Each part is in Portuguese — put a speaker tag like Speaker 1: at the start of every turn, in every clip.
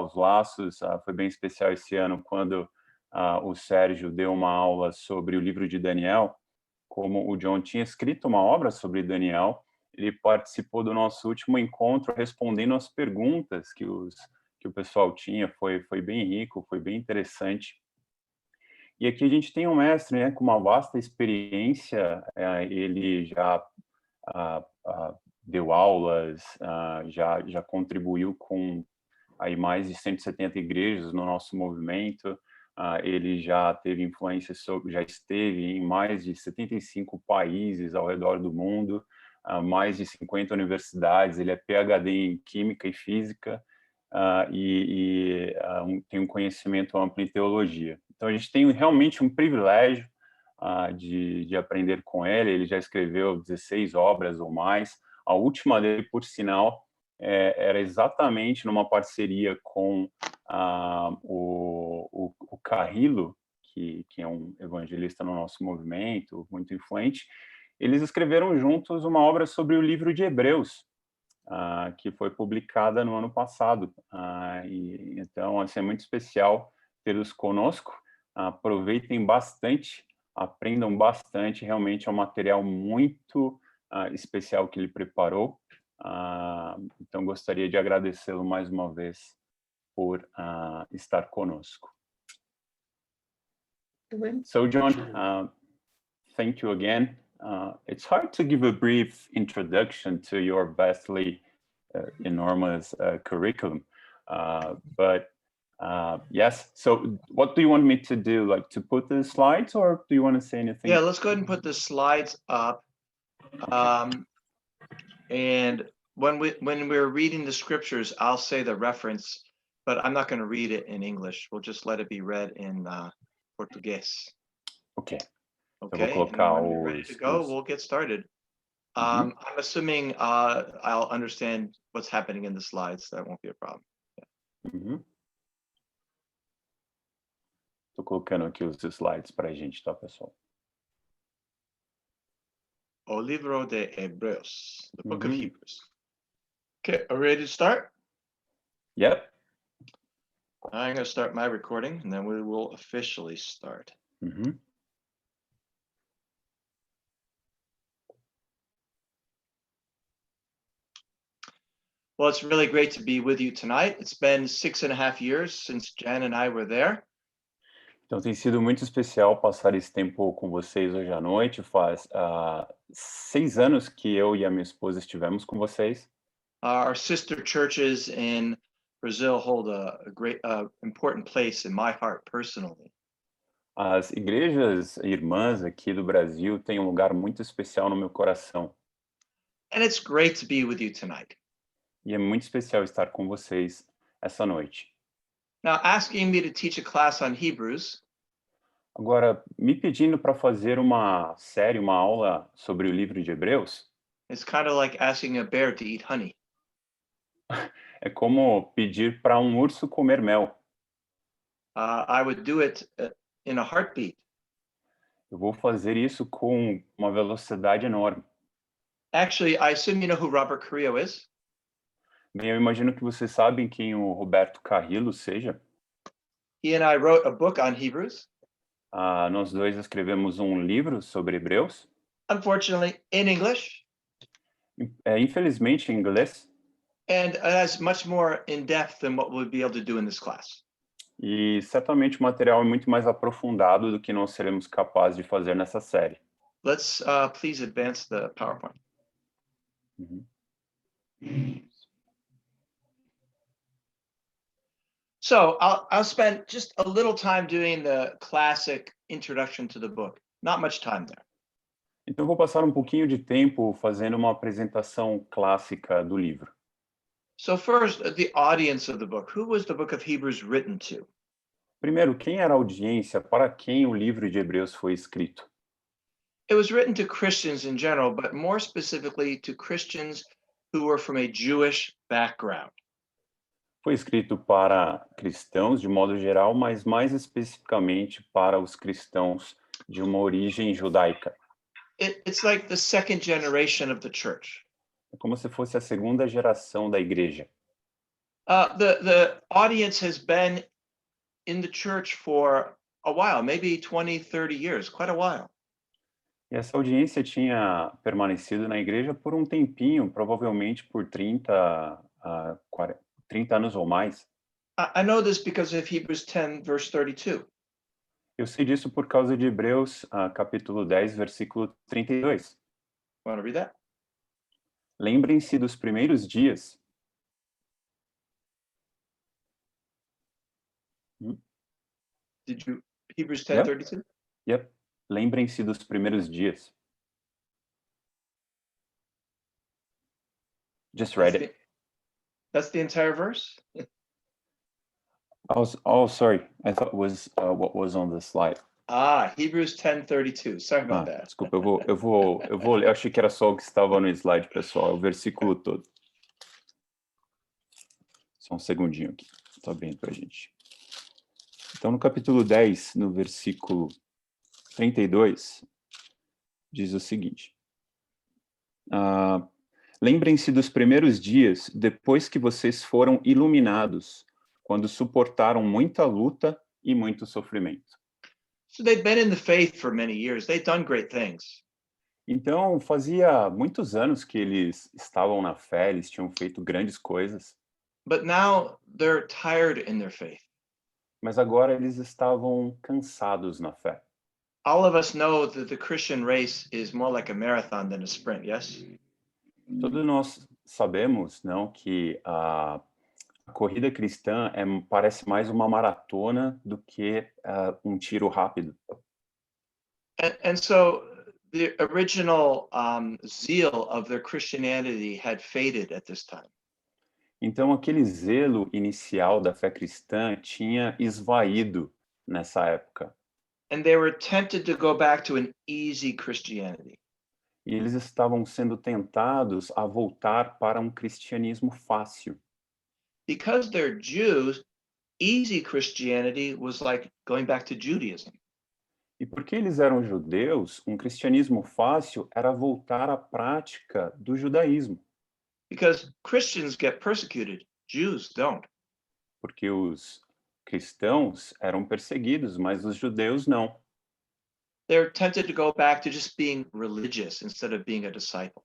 Speaker 1: os laços. Foi bem especial esse ano quando o Sérgio deu uma aula sobre o livro de Daniel. Como o John tinha escrito uma obra sobre Daniel, ele participou do nosso último encontro respondendo as perguntas que o pessoal tinha. Foi bem rico, foi bem interessante. E aqui a gente tem um mestre, né, com uma vasta experiência. Ele já deu aulas, já contribuiu com aí mais de 170 igrejas no nosso movimento. Ele já teve influência já esteve em mais de 75 países ao redor do mundo, mais de 50 universidades. Ele é PhD em Química e Física, tem um conhecimento amplo em teologia. Então a gente tem realmente um privilégio de aprender com ele. Ele já escreveu 16 obras ou mais. A última dele, por sinal, era exatamente numa parceria com o Carrillo, que é um evangelista no nosso movimento, muito influente. Eles escreveram juntos uma obra sobre o livro de Hebreus, que foi publicada no ano passado. Então, assim, é muito especial tê-los conosco. Aproveitem bastante, aprendam bastante. Realmente é um material muito especial que ele preparou. Então, gostaria de agradecê-lo mais uma vez por estar conosco. So, John, thank you again. It's hard to give a brief introduction to your vastly enormous curriculum, but yes. So, what do you want me to do? Like to put the slides, or do you want to say anything?
Speaker 2: Yeah, let's go ahead and put the slides up. And when we're reading the scriptures, I'll say the reference, but I'm not going to read it in English. We'll just let it be read in Portuguese.
Speaker 1: Okay.
Speaker 2: Okay.
Speaker 1: Vou colocar
Speaker 2: and when we're ready to go, we'll get started. I'm assuming I'll understand what's happening in the slides. That won't be a problem.
Speaker 1: Yeah. Tô colocando aqui os slides para a gente, tá, pessoal?
Speaker 2: O livro de Hebreus, the book of Hebrews. Okay, are we ready to start?
Speaker 1: Yep.
Speaker 2: I'm going to start my recording, and then we will officially start. Well, it's really great to be with you tonight. It's been 6.5 years since Jan and I were there.
Speaker 1: Então tem sido muito especial passar esse tempo com vocês hoje à noite. Faz 6 anos que eu e a minha esposa estivemos com vocês.
Speaker 2: Our sister churches in Brazil hold a great, important place in my heart personally.
Speaker 1: As igrejas irmãs aqui do Brasil têm um lugar muito especial no meu coração.
Speaker 2: And it's great to be with you tonight.
Speaker 1: E é muito especial estar com vocês essa noite.
Speaker 2: Now, asking me to teach a class on Hebrews.
Speaker 1: Agora, me pedindo para fazer uma série, uma aula sobre o livro de Hebreus.
Speaker 2: It's kind of like asking a bear to eat honey.
Speaker 1: É como pedir para um urso comer mel.
Speaker 2: I would do it in a heartbeat.
Speaker 1: Eu vou fazer isso com uma velocidade enorme.
Speaker 2: Actually, I assume you know who Robert Carrillo is.
Speaker 1: Bem, eu imagino que vocês sabem quem o Roberto Carrillo seja.
Speaker 2: He and I wrote a book on Hebrews.
Speaker 1: Nós dois escrevemos um livro sobre Hebreus.
Speaker 2: Unfortunately, in English.
Speaker 1: Infelizmente em inglês.
Speaker 2: And it has much more in depth than what we'll be able to do in this class.
Speaker 1: E certamente o material é muito mais aprofundado do que nós seremos capazes de fazer nessa série.
Speaker 2: Let's please advance the PowerPoint. So I'll spend just a little time doing the classic introduction to the book. Not much time there.
Speaker 1: Então eu vou passar um pouquinho de tempo fazendo uma apresentação clássica do livro.
Speaker 2: So first, the audience of the book. Who was the book of Hebrews written to?
Speaker 1: Primeiro, quem era a audiência para quem o livro de Hebreus foi escrito?
Speaker 2: It was written to Christians in general, but more specifically to Christians who were from a Jewish background.
Speaker 1: Foi escrito para cristãos de modo geral, mas mais especificamente para os cristãos de uma origem judaica.
Speaker 2: It's like the second generation of the church.
Speaker 1: É como se fosse a segunda geração da igreja.
Speaker 2: The audience has been in the church for a while, maybe 20, 30 years, quite a while.
Speaker 1: E essa audiência tinha permanecido na igreja por um tempinho, provavelmente por 30 anos ou mais.
Speaker 2: I know this because of Hebrews 10, verse 32.
Speaker 1: Eu sei disso por causa de Hebreus, capítulo 10, versículo 32.
Speaker 2: Want to read that?
Speaker 1: Lembrem-se dos primeiros dias.
Speaker 2: Did you Hebrews 10,
Speaker 1: Yep.
Speaker 2: 32?
Speaker 1: Yep. Lembrem-se dos primeiros dias. Just read it.
Speaker 2: That's the entire verse?
Speaker 1: Oh, sorry. I thought it was what was on the slide.
Speaker 2: Hebrews 10, 32. Sorry about that.
Speaker 1: Desculpa, eu vou ler. Eu achei que era só o que estava no slide, pessoal. É o versículo todo. Só um segundinho aqui. Tá abrindo pra gente. Então, no capítulo 10, no versículo 32, diz o seguinte. Lembrem-se dos primeiros dias, depois que vocês foram iluminados, quando suportaram muita luta e muito sofrimento.
Speaker 2: So they'd been in the faith for many years. They'd done great things.
Speaker 1: Então, fazia muitos anos que eles estavam na fé, eles tinham feito grandes coisas,
Speaker 2: But now they're tired in their faith.
Speaker 1: mas agora eles estavam cansados na fé.
Speaker 2: All of us know that the Christian race is more like a marathon than a sprint, yes?
Speaker 1: Todos nós sabemos, não, que a corrida cristã parece mais uma maratona do que um tiro rápido.
Speaker 2: And so the original zeal of their Christianity had faded at this time.
Speaker 1: Então, aquele zelo inicial da fé cristã tinha esvaído nessa época.
Speaker 2: And they were tempted to go back to an easy Christianity.
Speaker 1: E eles estavam sendo tentados a voltar para um cristianismo fácil.
Speaker 2: Because they're Jews, easy Christianity was like going back to Judaism.
Speaker 1: E porque eles eram judeus, um cristianismo fácil era voltar à prática do judaísmo.
Speaker 2: Because Christians get persecuted, Jews don't.
Speaker 1: Porque os cristãos eram perseguidos, mas os judeus não.
Speaker 2: They're tempted to go back to just being religious instead of being a disciple.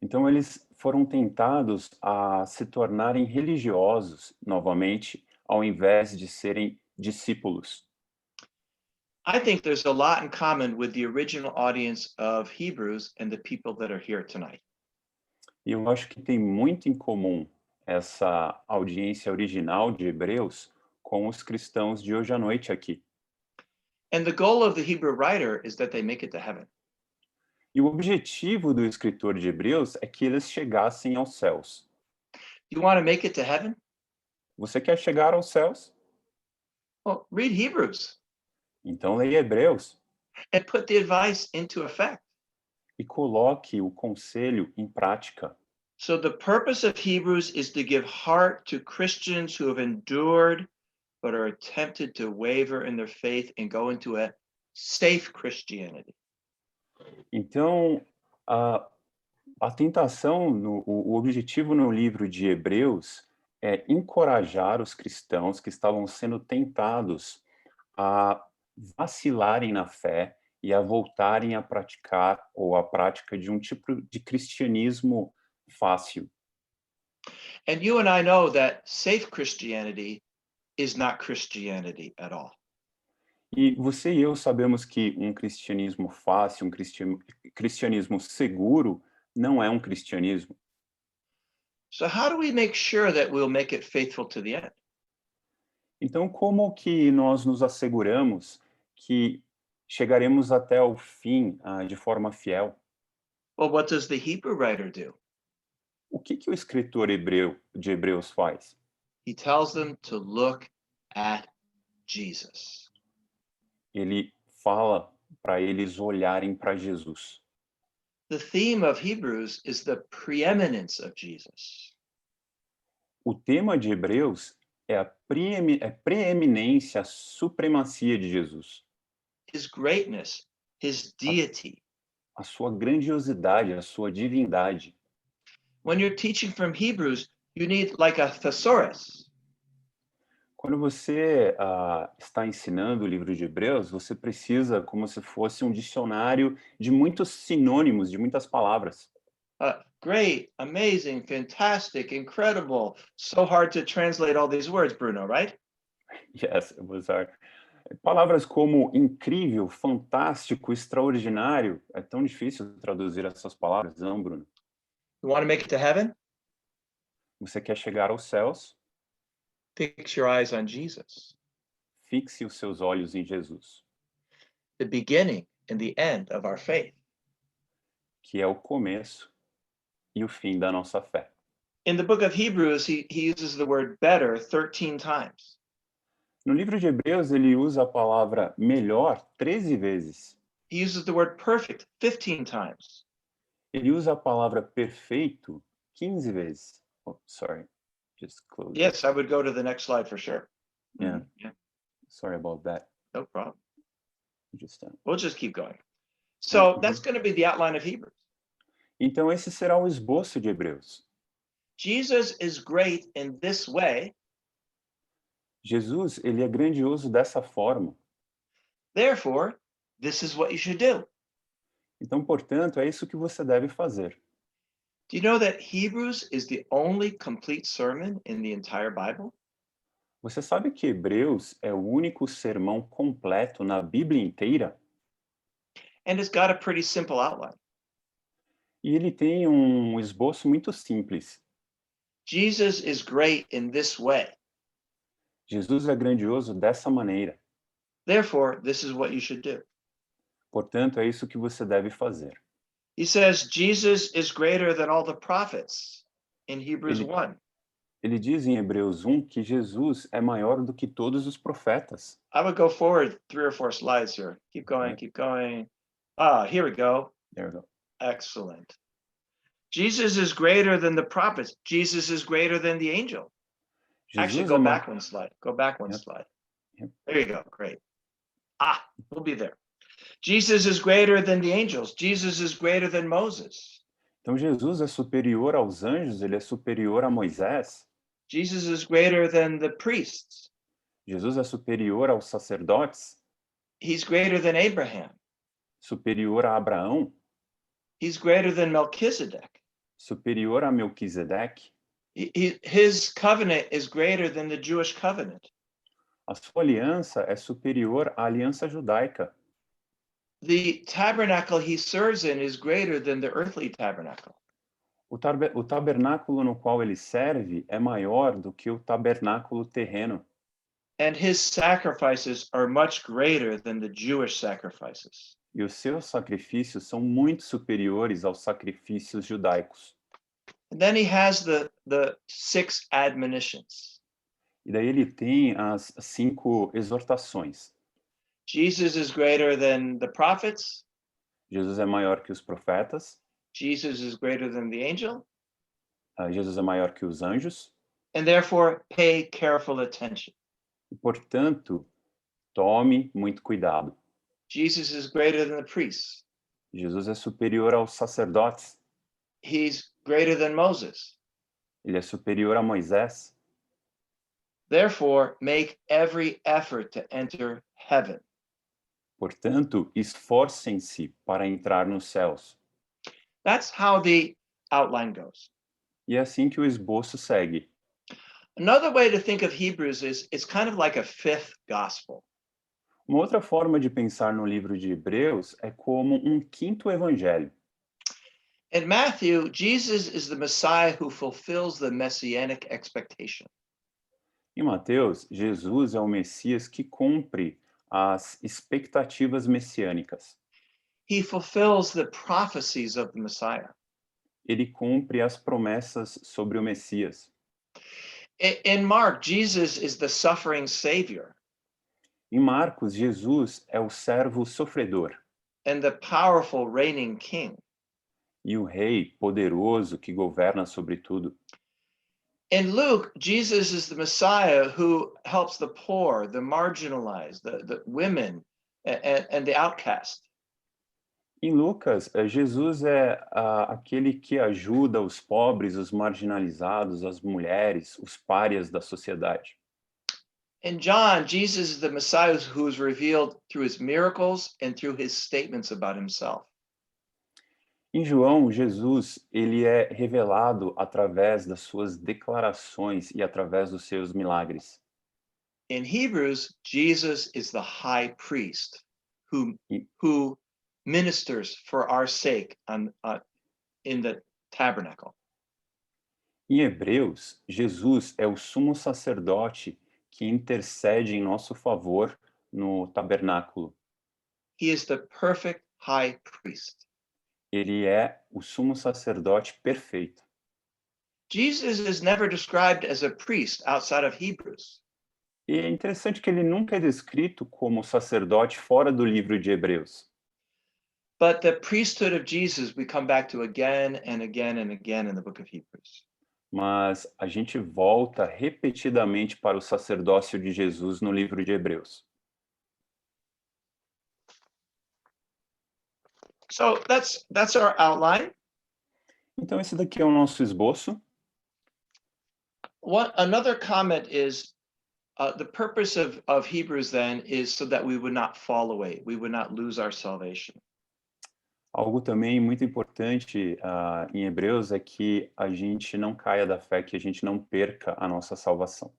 Speaker 1: Então eles foram tentados a se tornarem religiosos novamente, ao invés de serem discípulos.
Speaker 2: I think there's a lot in common with the original audience of Hebrews and the people that are here tonight.
Speaker 1: E eu acho que tem muito em comum essa audiência original de Hebreus com os cristãos de hoje à noite aqui.
Speaker 2: And the goal of the Hebrew writer is that they make it to heaven.
Speaker 1: E o objetivo do escritor de Hebreus é que eles chegassem aos céus.
Speaker 2: You want to make it to heaven?
Speaker 1: Você quer chegar aos céus?
Speaker 2: Well, read Hebrews
Speaker 1: Então leia Hebreus
Speaker 2: and put the advice into effect.
Speaker 1: e coloque o conselho em prática.
Speaker 2: So the purpose of Hebrews is to give heart to Christians who have endured but are tempted to waver in their faith and go into a safe Christianity.
Speaker 1: Então, a tentação, o objetivo no livro de Hebreus é encorajar os cristãos que estavam sendo tentados a vacilarem na fé e a voltarem a praticar ou a prática de um tipo de cristianismo fácil.
Speaker 2: And you and I know that safe Christianity is not Christianity at all.
Speaker 1: E você e eu sabemos que um cristianismo fácil, um cristianismo seguro, não é um cristianismo.
Speaker 2: So how do we make sure that we'll make it faithful to the end?
Speaker 1: Então, como que nós nos asseguramos que chegaremos até o fim de forma fiel?
Speaker 2: Well, what does the Hebrew writer do?
Speaker 1: O que o escritor de Hebreus faz?
Speaker 2: He tells them to look at Jesus.
Speaker 1: Ele fala para eles olharem para Jesus.
Speaker 2: The theme of Hebrews is the preeminence of Jesus.
Speaker 1: O tema de Hebreus é a preeminência, a supremacia de Jesus.
Speaker 2: His greatness, his deity.
Speaker 1: A sua grandiosidade, a sua divindade.
Speaker 2: When you're teaching from Hebrews, You need like a thesaurus.
Speaker 1: Quando você está ensinando o livro de Hebreus, você precisa como se fosse um dicionário de muitos sinônimos, de muitas palavras.
Speaker 2: Great, amazing, fantastic, incredible. So hard to translate all these words, Bruno, right?
Speaker 1: Yes, it was our... Palavras como incrível, fantástico, extraordinário. É tão difícil traduzir essas palavras, não, Bruno?
Speaker 2: You want to make it to heaven?
Speaker 1: Você quer chegar aos céus?
Speaker 2: Fix your eyes on Jesus,
Speaker 1: Fixe os seus olhos em Jesus,
Speaker 2: the beginning and the end of our faith.
Speaker 1: que é o começo e o fim da nossa fé.
Speaker 2: In the book of Hebrews, he uses the word better 13 times.
Speaker 1: No livro de Hebreus, ele usa a palavra melhor 13 vezes.
Speaker 2: He uses the word perfect 15 times.
Speaker 1: Ele usa a palavra perfeito 15 vezes. Oh, sorry. Just close.
Speaker 2: Yes, I would go to the next slide for sure.
Speaker 1: Yeah.
Speaker 2: Yeah,
Speaker 1: Sorry about that.
Speaker 2: no problem.
Speaker 1: Just,
Speaker 2: We'll just keep going. So that's going to be the outline of Hebrews.
Speaker 1: Então, esse será o esboço de Hebreus.
Speaker 2: Jesus is great in this way.
Speaker 1: Jesus, ele é grandioso dessa forma.
Speaker 2: Therefore, this is what you should do.
Speaker 1: Então, portanto, é isso que você deve fazer.
Speaker 2: Do you know that Hebrews is the only complete sermon in the entire Bible?
Speaker 1: Você sabe que Hebreus é o único sermão completo na Bíblia inteira?
Speaker 2: And it's got a pretty simple outline.
Speaker 1: E ele tem um esboço muito simples.
Speaker 2: Jesus is great in this way.
Speaker 1: Jesus é grandioso dessa maneira.
Speaker 2: Therefore, this is what you should do.
Speaker 1: Portanto, é isso que você deve fazer.
Speaker 2: He says Jesus is greater than all the prophets in Hebrews
Speaker 1: Ele-
Speaker 2: 1.
Speaker 1: Ele diz em Hebreus 1 que Jesus é maior do que todos os profetas.
Speaker 2: I would go forward 3 or 4 slides here. Keep going,
Speaker 1: Yeah.
Speaker 2: keep going. Here we go.
Speaker 1: There we go.
Speaker 2: Excellent. Jesus is greater than the prophets. Jesus is greater than the angel. Actually,
Speaker 1: Jesus
Speaker 2: go
Speaker 1: é
Speaker 2: back one slide. Go back one
Speaker 1: Yep.
Speaker 2: slide.
Speaker 1: Yep.
Speaker 2: There you go. Great. We'll be there. Jesus is greater than the angels. Jesus is greater than Moses.
Speaker 1: Então Jesus é superior aos anjos, ele é superior a Moisés.
Speaker 2: Jesus is greater than the priests.
Speaker 1: Jesus é superior aos sacerdotes,
Speaker 2: He's greater than Abraham.
Speaker 1: superior a Abraão,
Speaker 2: He's greater than Melchizedek.
Speaker 1: superior a Melquisedeque.
Speaker 2: His covenant is greater than the Jewish covenant.
Speaker 1: A sua aliança é superior à aliança judaica.
Speaker 2: The tabernacle he serves in is greater than the earthly tabernacle.
Speaker 1: O tabernáculo no qual ele serve é maior do que o tabernáculo terreno.
Speaker 2: And his sacrifices are much greater than the Jewish sacrifices.
Speaker 1: E os seus sacrifícios são muito superiores aos sacrifícios judaicos.
Speaker 2: And then he has the 6 admonitions.
Speaker 1: E daí ele tem as 5 exortações.
Speaker 2: Jesus is greater than the prophets.
Speaker 1: Jesus é maior que os profetas.
Speaker 2: Jesus is greater than the angel.
Speaker 1: Jesus é maior que os anjos.
Speaker 2: And therefore, pay careful attention.
Speaker 1: E, portanto, tome muito cuidado.
Speaker 2: Jesus is greater than the priests.
Speaker 1: Jesus é superior aos sacerdotes.
Speaker 2: He's greater than Moses.
Speaker 1: Ele é superior a Moisés.
Speaker 2: Therefore, make every effort to enter heaven.
Speaker 1: Portanto, esforcem-se para entrar nos céus.
Speaker 2: That's how the outline goes.
Speaker 1: E é assim que o esboço segue.
Speaker 2: Another way to think of Hebrews is it's kind of like a fifth gospel.
Speaker 1: Uma outra forma de pensar no livro de Hebreus é como um quinto evangelho.
Speaker 2: In Matthew, Jesus is the Messiah who fulfills the messianic expectation.
Speaker 1: Em Mateus, Jesus é o Messias que cumpre as expectativas messiânicas.
Speaker 2: He fulfills the prophecies of the Messiah.
Speaker 1: Ele cumpre as promessas sobre o Messias.
Speaker 2: In Mark, Jesus is the suffering Savior
Speaker 1: Em Marcos, Jesus é o servo sofredor
Speaker 2: and the powerful reigning King.
Speaker 1: e o rei poderoso que governa sobre tudo.
Speaker 2: In Luke, Jesus is the Messiah who helps the poor, the marginalized, the women, and the outcast.
Speaker 1: Em Lucas, Jesus é aquele que ajuda os pobres, os marginalizados, as mulheres, os párias da sociedade.
Speaker 2: In John, Jesus is the Messiah who is revealed through his miracles and through his statements about himself.
Speaker 1: Em João, Jesus, ele é revelado através das suas declarações e através dos seus milagres.
Speaker 2: In Hebrews, Jesus is the high priest who,
Speaker 1: E,
Speaker 2: who ministers for our sake in the tabernacle.
Speaker 1: em Hebreus, Jesus é o sumo sacerdote que intercede em nosso favor no tabernáculo.
Speaker 2: He is the perfect high priest.
Speaker 1: Ele é o sumo sacerdote perfeito.
Speaker 2: Jesus is never described as a priest outside of Hebrews.
Speaker 1: E é interessante que ele nunca é descrito como sacerdote fora do livro de Hebreus.
Speaker 2: But the priesthood of Jesus we come back to again and again and again in the book of Hebrews.
Speaker 1: Mas a gente volta repetidamente para o sacerdócio de Jesus no livro de Hebreus.
Speaker 2: So that's our outline.
Speaker 1: Então esse daqui é o nosso esboço.
Speaker 2: Another comment is the purpose of Hebrews then is so that we would not fall away, we would not lose our salvation.
Speaker 1: Algo também muito importante em Hebreus é que a gente não caia da fé, que a gente não perca a nossa salvação.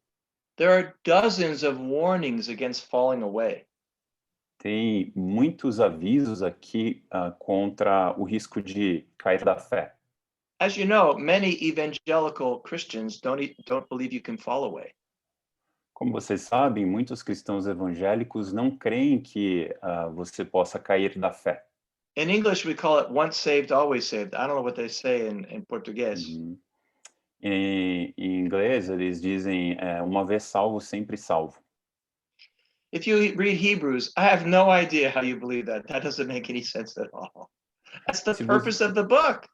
Speaker 2: There are dozens of warnings against falling away.
Speaker 1: Tem muitos avisos aqui contra o risco de cair da fé.
Speaker 2: As you know, many evangelical Christians don't believe you can fall away.
Speaker 1: Como vocês sabem, muitos cristãos evangélicos não creem que você possa cair da fé.
Speaker 2: In English, we call it once saved, always saved. I don't know what they say in Português.
Speaker 1: Uhum. Em inglês, eles dizem uma vez salvo, sempre salvo.
Speaker 2: If you read Hebrews, I have no idea how you believe that. That doesn't make any sense at all. That's the
Speaker 1: Se
Speaker 2: purpose
Speaker 1: você,
Speaker 2: of the book.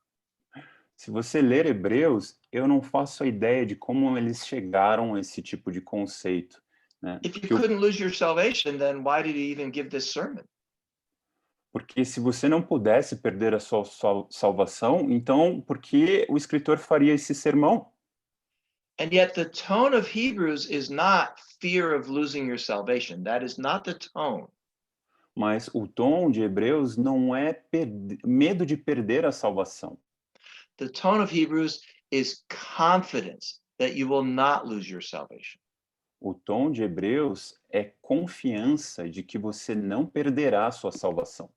Speaker 1: se você ler Hebreus, eu não faço a ideia de como eles chegaram a esse tipo de conceito, né?
Speaker 2: If you couldn't lose your salvation, then why did he even give this sermon?
Speaker 1: Porque se você não pudesse perder a sua salvação, então por que o escritor faria esse sermão?
Speaker 2: And yet the tone of Hebrews is not fear of losing your salvation. That is not the tone.
Speaker 1: Mas o tom de Hebreus não é medo de perder a salvação.
Speaker 2: The tone of Hebrews is confidence that you will not lose your salvation.
Speaker 1: O tom de Hebreus é confiança de que você não perderá a sua salvação.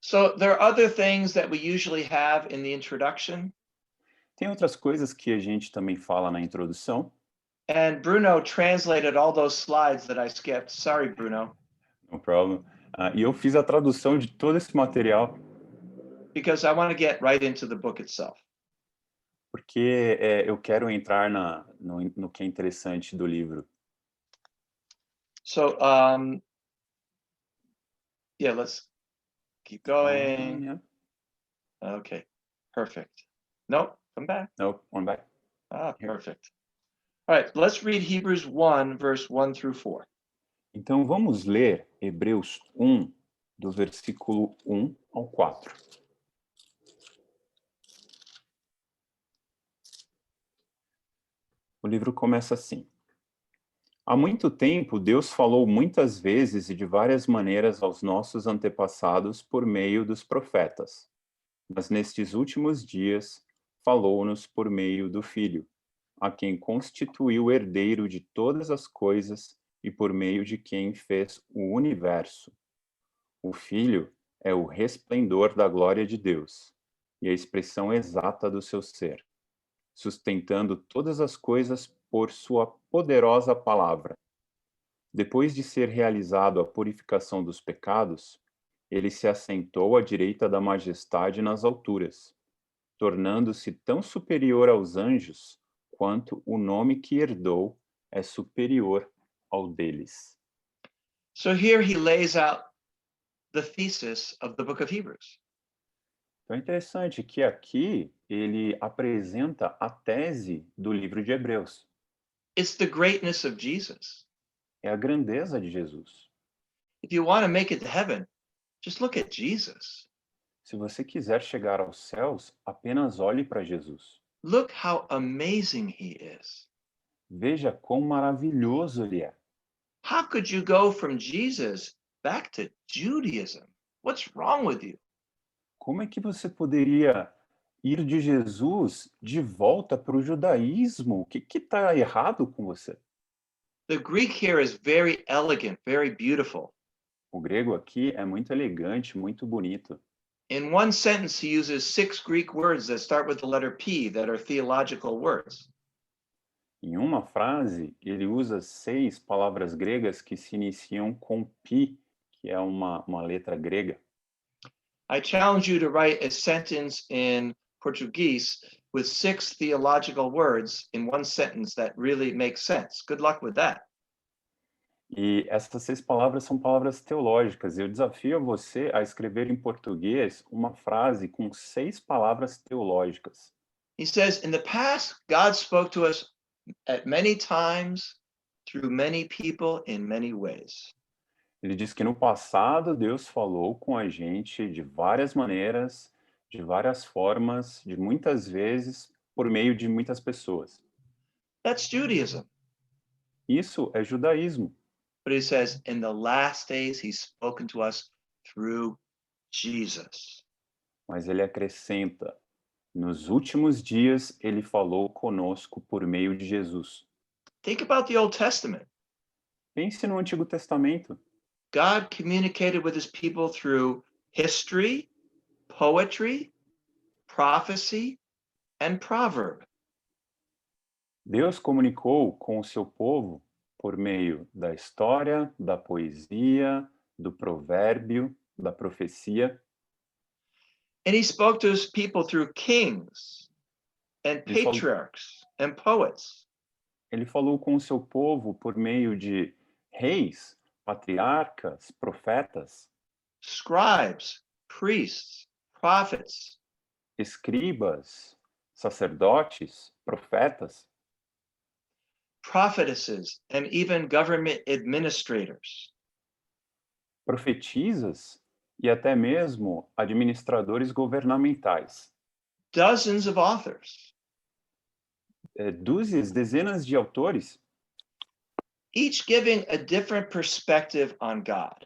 Speaker 2: So there are other things that we usually have in the introduction.
Speaker 1: Tem outras coisas que a gente também fala na introdução.
Speaker 2: And Bruno translated all those slides that I skipped. Sorry, Bruno.
Speaker 1: No problem. E eu fiz a tradução de todo esse material
Speaker 2: Because I want to get right into the book itself.
Speaker 1: porque eu quero entrar no que é interessante do livro.
Speaker 2: So, yeah, let's keep going.
Speaker 1: Yeah.
Speaker 2: Okay, perfect. Nope, come back.
Speaker 1: No, one back. Here.
Speaker 2: Perfect. All right, let's read Hebrews 1, verse 1 through 4.
Speaker 1: Então vamos ler Hebreus 1, do versículo 1 ao 4. O livro começa assim. Há muito tempo, Deus falou muitas vezes e de várias maneiras aos nossos antepassados por meio dos profetas. Mas nestes últimos dias, falou-nos por meio do Filho, a quem constituiu herdeiro de todas as coisas e por meio de quem fez o universo. O Filho é o resplendor da glória de Deus e a expressão exata do seu ser, sustentando todas as coisas por sua poderosa palavra. Depois de ser realizado a purificação dos pecados, ele se assentou à direita da majestade nas alturas, tornando-se tão superior aos anjos quanto o nome que herdou é superior ao deles.
Speaker 2: So here he lays out the thesis of the book of Hebrews.
Speaker 1: Então é interessante que aqui ele apresenta a tese do livro de Hebreus.
Speaker 2: It's the greatness of Jesus.
Speaker 1: É a grandeza de Jesus.
Speaker 2: If you want to make it to heaven, just look at Jesus.
Speaker 1: Se você quiser chegar aos céus, apenas olhe para Jesus.
Speaker 2: Look how amazing he is.
Speaker 1: Veja quão maravilhoso ele é.
Speaker 2: How could you go from Jesus back to Judaism? What's wrong with you?
Speaker 1: Como é que você poderia ir de Jesus de volta para o judaísmo? O que está errado com você?
Speaker 2: The Greek here is very elegant, very beautiful.
Speaker 1: O grego aqui é muito elegante, muito bonito.
Speaker 2: In one sentence, he uses 6 Greek words that start with the letter P that are theological words.
Speaker 1: Em uma frase, ele usa 6 palavras gregas que se iniciam com pi, que é uma letra grega.
Speaker 2: I challenge you to write a sentence in Portuguese with 6 theological words in one sentence that really makes sense. Good luck with that.
Speaker 1: E essas 6 palavras são palavras teológicas. Eu desafio você a escrever em português uma frase com 6 palavras teológicas.
Speaker 2: He says, in the past, God spoke to us at many times through many people in many ways.
Speaker 1: Ele diz que no passado Deus falou com a gente de várias maneiras, de várias formas, de muitas vezes, por meio de muitas pessoas.
Speaker 2: That's Judaism.
Speaker 1: Isso é judaísmo.
Speaker 2: But he says, in the last days, he's spoken to us through Jesus.
Speaker 1: Mas ele acrescenta: nos últimos dias ele falou conosco por meio de Jesus.
Speaker 2: Think about the Old Testament.
Speaker 1: Pense no Antigo Testamento.
Speaker 2: God communicated with his people through history, poetry, prophecy, and proverb.
Speaker 1: Deus comunicou com o seu povo por meio da história, da poesia, do provérbio, da profecia.
Speaker 2: And he spoke to his people through kings and
Speaker 1: Ele falou,
Speaker 2: patriarchs and poets.
Speaker 1: ele falou com o seu povo por meio de reis, patriarcas, profetas,
Speaker 2: Scribes, priests, prophets,
Speaker 1: escribas, sacerdotes, profetas,
Speaker 2: prophetesses, and even government administrators.
Speaker 1: profetisas e até mesmo administradores governamentais.
Speaker 2: Dozens of authors,
Speaker 1: Dúzias, dezenas de autores,
Speaker 2: each giving a different perspective on God.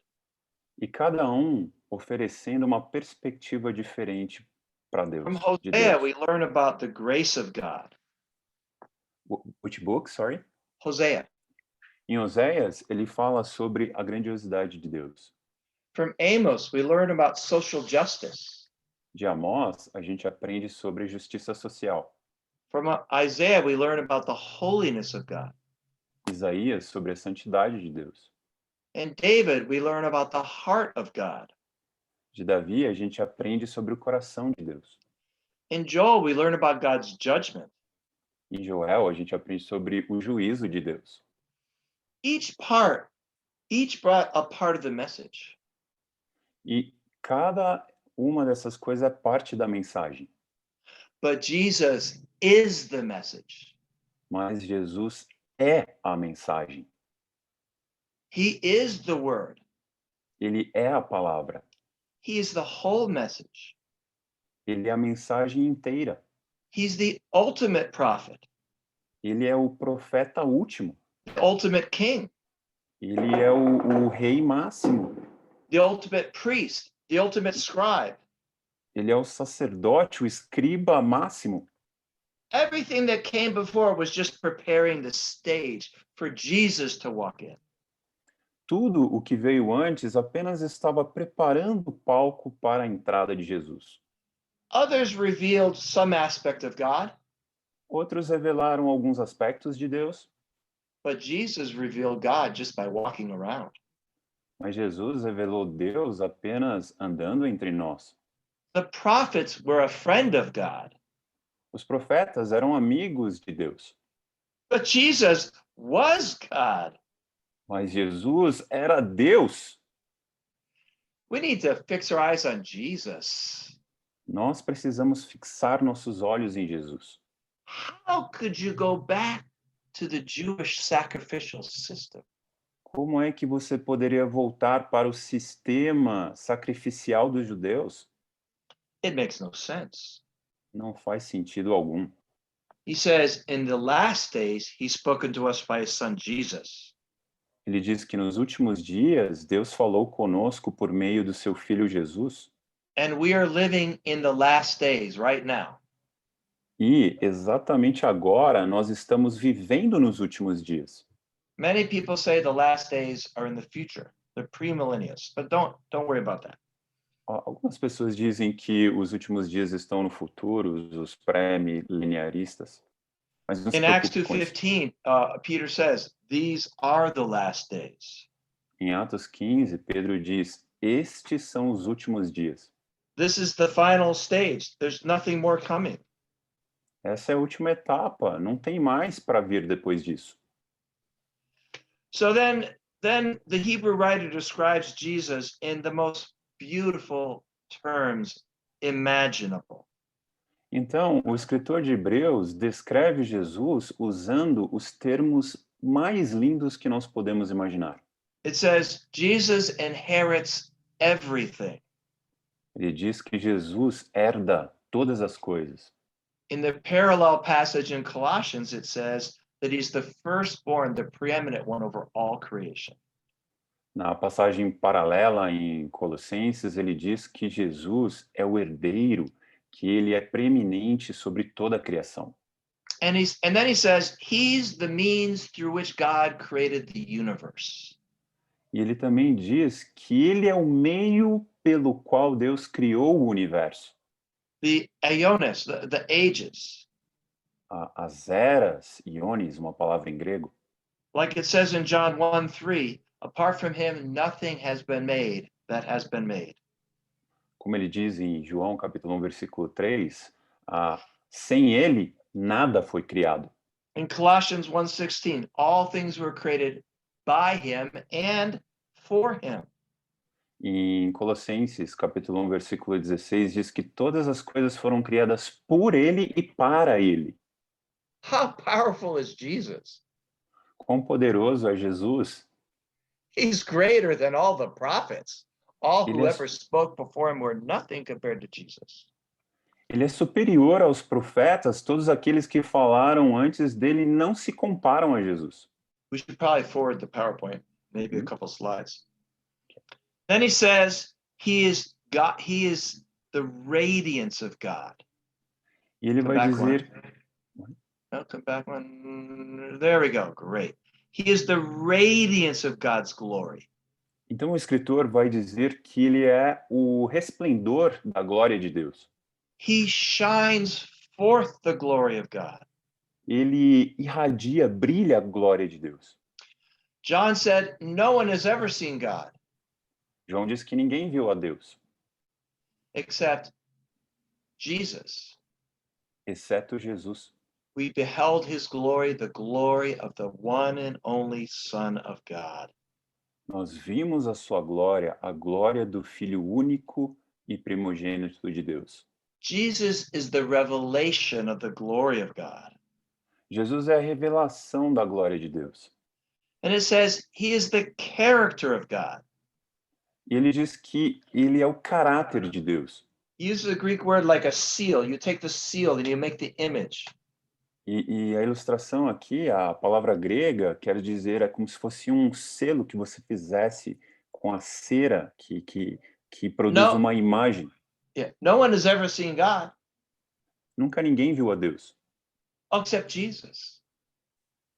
Speaker 1: e cada um oferecendo uma perspectiva diferente para Deus.
Speaker 2: From
Speaker 1: De
Speaker 2: Hosea,
Speaker 1: Deus.
Speaker 2: we learn about the grace of God.
Speaker 1: Which book, sorry?
Speaker 2: Hosea.
Speaker 1: Em Oséias, ele fala sobre a grandiosidade de Deus.
Speaker 2: From Amos, we learn about social justice.
Speaker 1: De Amós, a gente aprende sobre justiça social.
Speaker 2: From Isaiah, we learn about the holiness of God.
Speaker 1: Isaías, sobre a santidade de Deus.
Speaker 2: In David, we learn about the heart of God.
Speaker 1: De Davi, a gente aprende sobre o coração de Deus.
Speaker 2: In Joel, we learn about God's judgment.
Speaker 1: Em Joel, a gente aprende sobre o juízo de Deus.
Speaker 2: Each brought a part of the message.
Speaker 1: E cada uma dessas coisas é parte da mensagem.
Speaker 2: But Jesus is the message.
Speaker 1: Mas Jesus é a mensagem.
Speaker 2: He is the word.
Speaker 1: Ele é a palavra.
Speaker 2: He is the whole message.
Speaker 1: Ele é a mensagem inteira.
Speaker 2: He's the ultimate prophet,
Speaker 1: Ele é o profeta último.
Speaker 2: the ultimate king,
Speaker 1: Ele é o rei máximo.
Speaker 2: the ultimate priest, the ultimate scribe.
Speaker 1: Ele é o sacerdote, o escriba máximo.
Speaker 2: Everything that came before was just preparing the stage for Jesus to walk in.
Speaker 1: Tudo o que veio antes apenas estava preparando o palco para a entrada de Jesus.
Speaker 2: Others revealed some aspect of God,
Speaker 1: Outros revelaram alguns aspectos de Deus,
Speaker 2: but Jesus revealed God just by walking around.
Speaker 1: mas Jesus revelou Deus apenas andando entre nós.
Speaker 2: The prophets were a friend of God,
Speaker 1: Os profetas eram amigos de Deus,
Speaker 2: but Jesus was God.
Speaker 1: mas Jesus era Deus.
Speaker 2: We need to fix our eyes on Jesus.
Speaker 1: Nós precisamos fixar nossos olhos em Jesus.
Speaker 2: How could you go back to the Jewish sacrificial system?
Speaker 1: Como é que você poderia voltar para o sistema sacrificial dos judeus?
Speaker 2: It makes no sense.
Speaker 1: Não faz sentido algum.
Speaker 2: He says, in the last days, he's spoken to us by his son Jesus.
Speaker 1: Ele diz que nos últimos dias Deus falou conosco por meio do seu filho Jesus.
Speaker 2: And we are living in the last days right now.
Speaker 1: E exatamente agora nós estamos vivendo nos últimos dias.
Speaker 2: Many people say the last days are in the future. They're premillennialists, but don't worry about that.
Speaker 1: Algumas pessoas dizem que os últimos dias estão no futuro, os pré-mileniaristas. Mas não se
Speaker 2: In Acts
Speaker 1: preocupe com isso.
Speaker 2: 2:15, Peter says, these are the last days.
Speaker 1: Em Atos 15, Pedro diz: estes são os últimos dias.
Speaker 2: This is the final stage. There's nothing more coming.
Speaker 1: Essa é a última etapa, não tem mais para vir depois disso.
Speaker 2: So then the Hebrew writer describes Jesus in the most beautiful terms imaginable.
Speaker 1: Então, o escritor de Hebreus descreve Jesus usando os termos mais lindos que nós podemos imaginar.
Speaker 2: It says Jesus inherits everything.
Speaker 1: Ele diz que Jesus herda todas as coisas.
Speaker 2: In the parallel passage in Colossians, it says that he's the firstborn, the preeminent one over all creation.
Speaker 1: Na passagem paralela em Colossenses, ele diz que Jesus é o herdeiro, que ele é preeminente sobre toda a criação.
Speaker 2: And then he says he's the means through which God created the universe.
Speaker 1: E ele também diz que ele é o meio pelo qual Deus criou o universo.
Speaker 2: The aeones, the ages.
Speaker 1: As eras, iones, uma palavra em grego.
Speaker 2: Like it says in John 1:3, apart from him, nothing has been made that has been made.
Speaker 1: Como ele diz em João, capítulo 1, versículo 3, sem ele, nada foi criado.
Speaker 2: In Colossians 1:16, all things were created by him and for him.
Speaker 1: Em Colossenses, capítulo 1, versículo 16, diz que todas as coisas foram criadas por ele e para ele.
Speaker 2: How powerful is Jesus?
Speaker 1: Quão poderoso é Jesus!
Speaker 2: He's greater than all the prophets. All
Speaker 1: Ele
Speaker 2: who
Speaker 1: é,
Speaker 2: ever spoke before him were nothing compared to Jesus.
Speaker 1: ele é superior aos profetas, todos aqueles que falaram antes dele não se comparam a Jesus.
Speaker 2: We should probably forward the PowerPoint, maybe a couple slides. Then he says he is God, he is the radiance of God.
Speaker 1: E ele vai dizer...
Speaker 2: No, come back one. There we go. Great. He is the radiance of God's glory.
Speaker 1: Então o escritor vai dizer que ele é o resplendor da glória de Deus.
Speaker 2: He shines forth the glory of God.
Speaker 1: Ele irradia, brilha a glória de Deus.
Speaker 2: John said, no one has ever seen God
Speaker 1: João diz que ninguém viu a Deus,
Speaker 2: except Jesus.
Speaker 1: exceto Jesus.
Speaker 2: We beheld his glory, the glory of the one and only Son of God.
Speaker 1: Nós vimos a sua glória, a glória do Filho único e primogênito de Deus.
Speaker 2: Jesus is the revelation of the glory of God.
Speaker 1: Jesus é a revelação da glória de Deus.
Speaker 2: And it says he is the character of God.
Speaker 1: E ele diz que ele é o caráter de Deus.
Speaker 2: He uses a Greek word like a seal. You take the seal and you make the image.
Speaker 1: E a ilustração aqui, a palavra grega, quer dizer, é como se fosse um selo que você fizesse com a cera que produz uma imagem.
Speaker 2: Yeah, no one has ever seen God
Speaker 1: Nunca ninguém viu a Deus,
Speaker 2: except Jesus.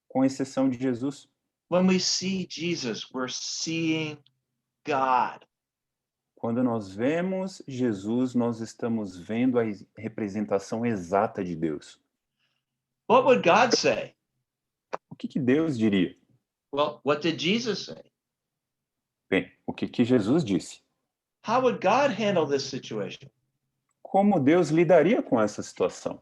Speaker 1: com exceção de Jesus.
Speaker 2: When we see Jesus, we're seeing God.
Speaker 1: Quando nós vemos Jesus, nós estamos vendo a representação exata de Deus.
Speaker 2: What would God say?
Speaker 1: O que Deus diria?
Speaker 2: Well, what did Jesus say?
Speaker 1: Bem, o que Jesus disse?
Speaker 2: How would God handle this situation?
Speaker 1: Como Deus lidaria com essa situação?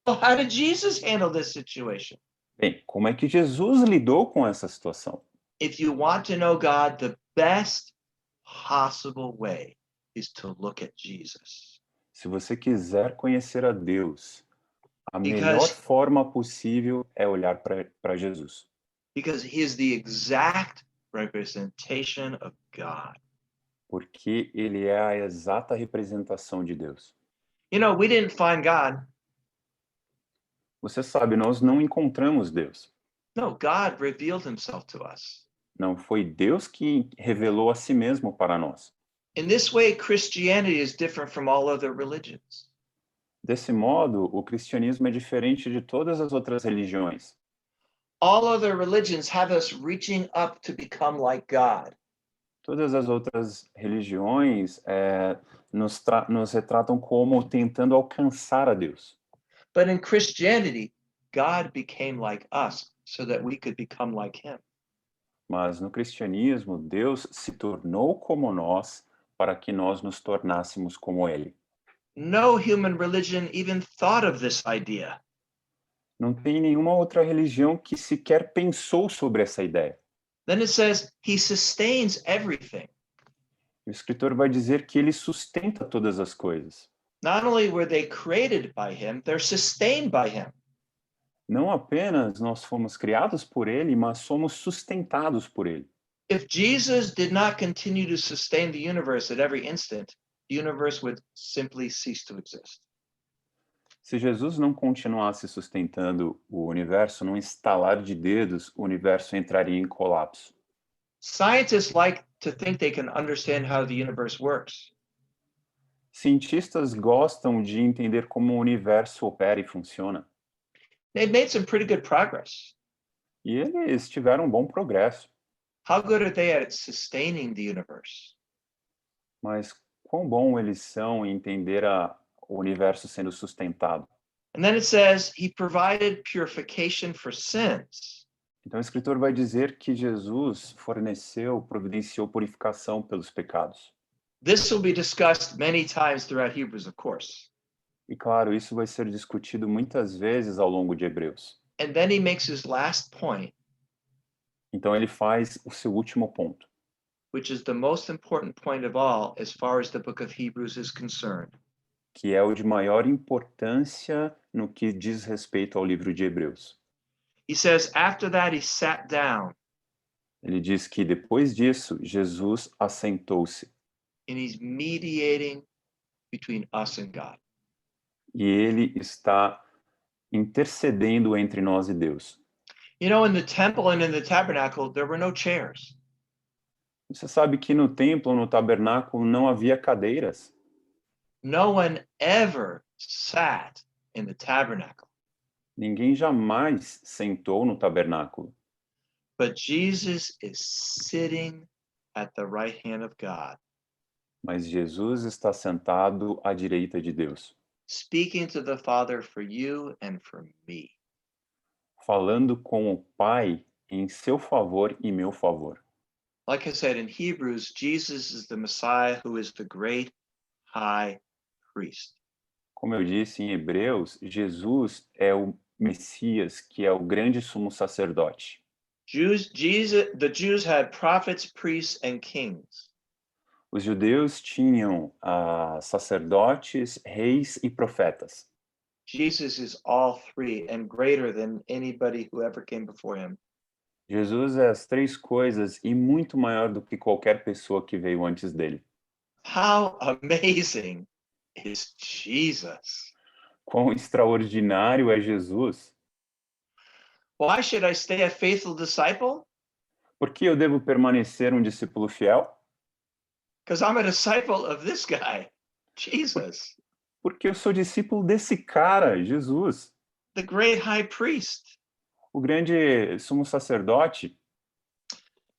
Speaker 2: Well, how did Jesus handle this situation?
Speaker 1: Bem, como é que Jesus lidou com essa situação?
Speaker 2: If you want to know God, the best possible way is to look at Jesus.
Speaker 1: Se você quiser conhecer a Deus, a melhor forma possível é olhar para Jesus.
Speaker 2: Because he is the exact representation of God.
Speaker 1: Porque ele é a exata representação de Deus.
Speaker 2: You know, we didn't find God.
Speaker 1: Você sabe, nós não encontramos Deus.
Speaker 2: No, God revealed himself to us.
Speaker 1: Não foi Deus que revelou a si mesmo para nós.
Speaker 2: In this way, Christianity is different from all other religions.
Speaker 1: Desse modo, o cristianismo é diferente de todas as outras religiões.
Speaker 2: All other religions have us reaching up to become like God.
Speaker 1: Todas as outras religiões nos retratam como tentando alcançar a Deus.
Speaker 2: But in Christianity, God became like us so that we could become like him.
Speaker 1: Mas no cristianismo, Deus se tornou como nós para que nós nos tornássemos como Ele.
Speaker 2: No human religion even thought of this idea.
Speaker 1: Não tem nenhuma outra religião que sequer pensou sobre essa ideia.
Speaker 2: Then it says he sustains everything.
Speaker 1: O escritor vai dizer que Ele sustenta todas as coisas.
Speaker 2: Not only were they created by him, they're sustained by him.
Speaker 1: Não apenas nós fomos criados por Ele, mas somos sustentados por Ele.
Speaker 2: If Jesus did not continue to sustain the universe at every instant, the universe would simply cease to exist.
Speaker 1: Se Jesus não continuasse sustentando o universo, num estalar de dedos, o universo entraria em colapso.
Speaker 2: Scientists like to think they can understand how the universe works.
Speaker 1: Cientistas gostam de entender como o universo opera e funciona.
Speaker 2: They've made some pretty good progress.
Speaker 1: E eles tiveram um bom progresso.
Speaker 2: How good are they at sustaining the universe?
Speaker 1: Mas quão bom eles são em entender o universo sendo sustentado.
Speaker 2: And then it says he provided purification for sins.
Speaker 1: Então o escritor vai dizer que Jesus providenciou purificação pelos pecados.
Speaker 2: This will be discussed many times throughout Hebrews, of course.
Speaker 1: E claro, isso vai ser discutido muitas vezes ao longo de Hebreus.
Speaker 2: And then he makes his last point,
Speaker 1: Então ele faz o seu último ponto,
Speaker 2: which is the most important point of all as far as the book of Hebrews is concerned.
Speaker 1: que é o de maior importância no que diz respeito ao livro de Hebreus.
Speaker 2: He says, after that, he sat down
Speaker 1: Ele diz que depois disso, Jesus assentou-se
Speaker 2: and he's mediating between us and God.
Speaker 1: e ele está intercedendo entre nós e Deus.
Speaker 2: You know, in the temple and in the tabernacle, there were no chairs.
Speaker 1: Você sabe que no templo, no tabernáculo, não havia cadeiras.
Speaker 2: No one ever sat in the tabernacle.
Speaker 1: Ninguém jamais sentou no tabernáculo.
Speaker 2: But Jesus is sitting at the right hand of God,
Speaker 1: Mas Jesus está sentado à direita de Deus,
Speaker 2: speaking to the Father for you and for me.
Speaker 1: falando com o Pai em seu favor e meu favor.
Speaker 2: Like I said, in Hebrews, Jesus is the Messiah who is the great high priest.
Speaker 1: Como eu disse em Hebreus, Jesus é o Messias, que é o grande sumo sacerdote.
Speaker 2: The Jews had prophets, priests, and kings.
Speaker 1: Os judeus tinham sacerdotes, reis e profetas.
Speaker 2: Jesus is all three and greater than anybody who ever came before him.
Speaker 1: Jesus é as três coisas e muito maior do que qualquer pessoa que veio antes dele.
Speaker 2: How amazing is Jesus?
Speaker 1: Quão extraordinário é Jesus!
Speaker 2: Why should I stay a faithful disciple?
Speaker 1: Por que eu devo permanecer um discípulo fiel?
Speaker 2: Because I'm a disciple of this guy, Jesus,
Speaker 1: Porque eu sou discípulo desse cara, Jesus,
Speaker 2: the great high priest.
Speaker 1: o grande sumo sacerdote.